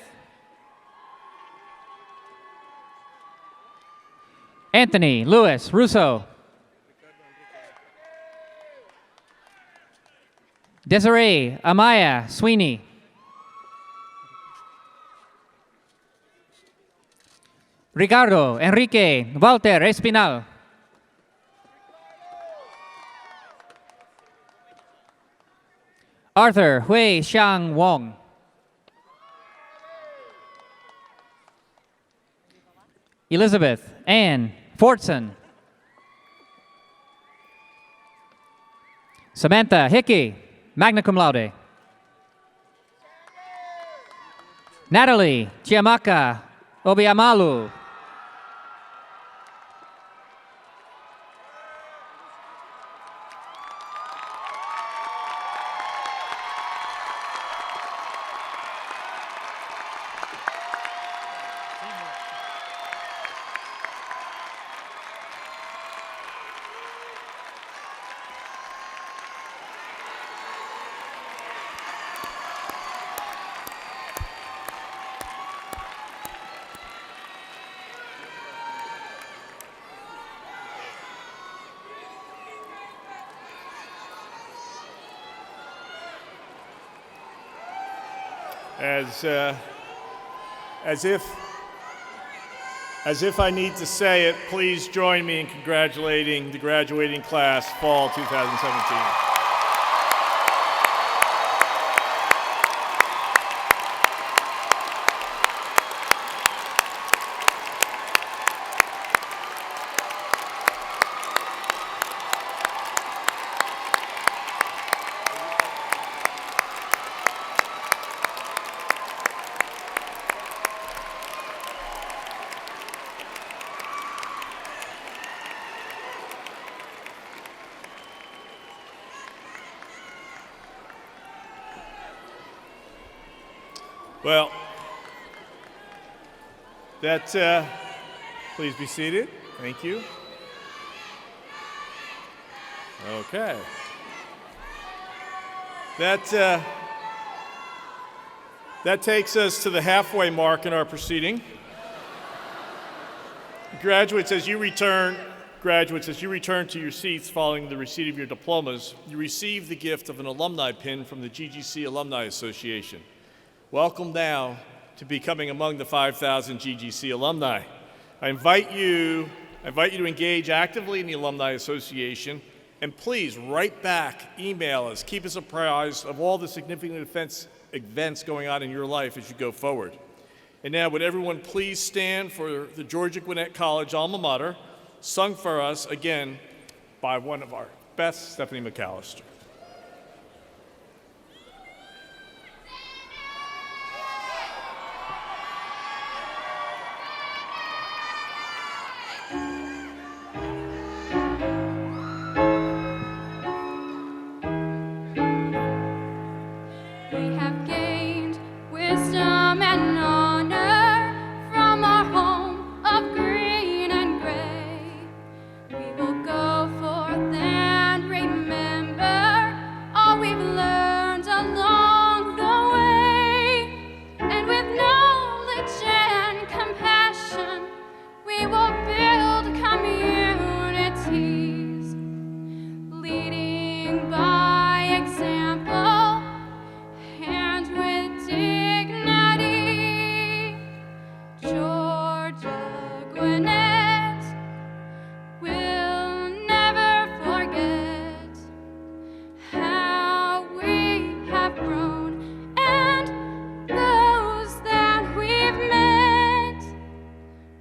Anthony Lewis Russo. Desiree Amaya Sweeney. Ricardo Enrique Walter Espinal. Arthur Hui Xiang Wong. Elizabeth Ann Fortson. Samantha Hickey, magna cum laude. Natalie Chiamaka Obiamalu. As if I need to say it, please join me in congratulating the graduating class, Fall 2017. Well, please be seated. Thank you. Okay. That takes us to the halfway mark in our proceeding. Graduates, as you return to your seats following the receipt of your diplomas, you receive the gift of an alumni pin from the GGC Alumni Association. Welcome now to becoming among the 5,000 GGC alumni. I invite you to engage actively in the Alumni Association, and please write back, email us, keep us apprised of all the significant events going on in your life as you go forward. And now, would everyone please stand for the Georgia Gwinnett College alma mater, sung for us again by one of our best, Stephanie McAllister. We have gained wisdom and honor from our home of green and gray. We will go forth and remember all we've learned along the way. And with knowledge and compassion, we will build communities, leading by example and with dignity. Georgia Gwinnett will never forget how we have grown and those that we've met.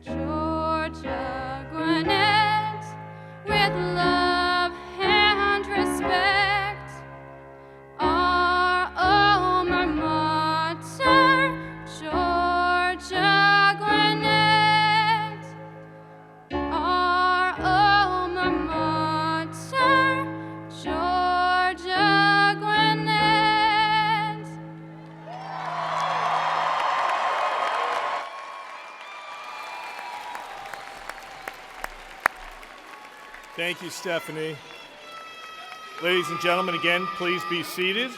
Georgia Gwinnett with love and respect. Our alma mater, Georgia Gwinnett. Our alma mater, Georgia Gwinnett. Thank you, Stephanie. Ladies and gentlemen, again, please be seated.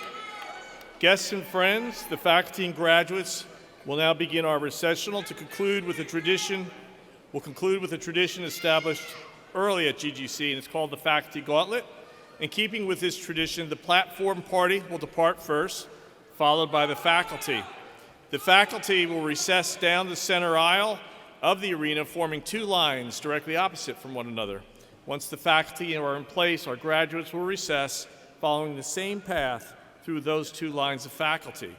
Guests and friends, the faculty and graduates will now begin our recessional to conclude with a tradition. We'll conclude with a tradition established early at GGC, and it's called the Faculty Gauntlet. In keeping with this tradition, the platform party will depart first, followed by the faculty. The faculty will recess down the center aisle of the arena, forming two lines directly opposite from one another. Once the faculty are in place, our graduates will recess, following the same path through those two lines of faculty.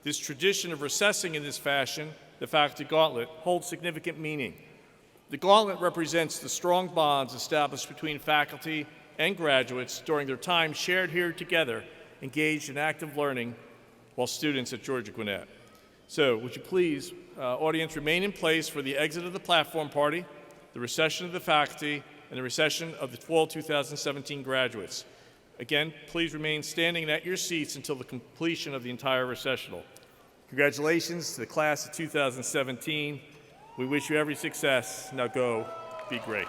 This tradition of recessing in this fashion, the Faculty Gauntlet, holds significant meaning. The gauntlet represents the strong bonds established between faculty and graduates during their time shared here together, engaged in active learning while students at Georgia Gwinnett. So, would you please, audience, remain in place for the exit of the platform party, the recession of the faculty, and the recession of the fall 2017 graduates. Again, please remain standing at your seats until the completion of the entire recessional. Congratulations to the class of 2017. We wish you every success. Now go be great.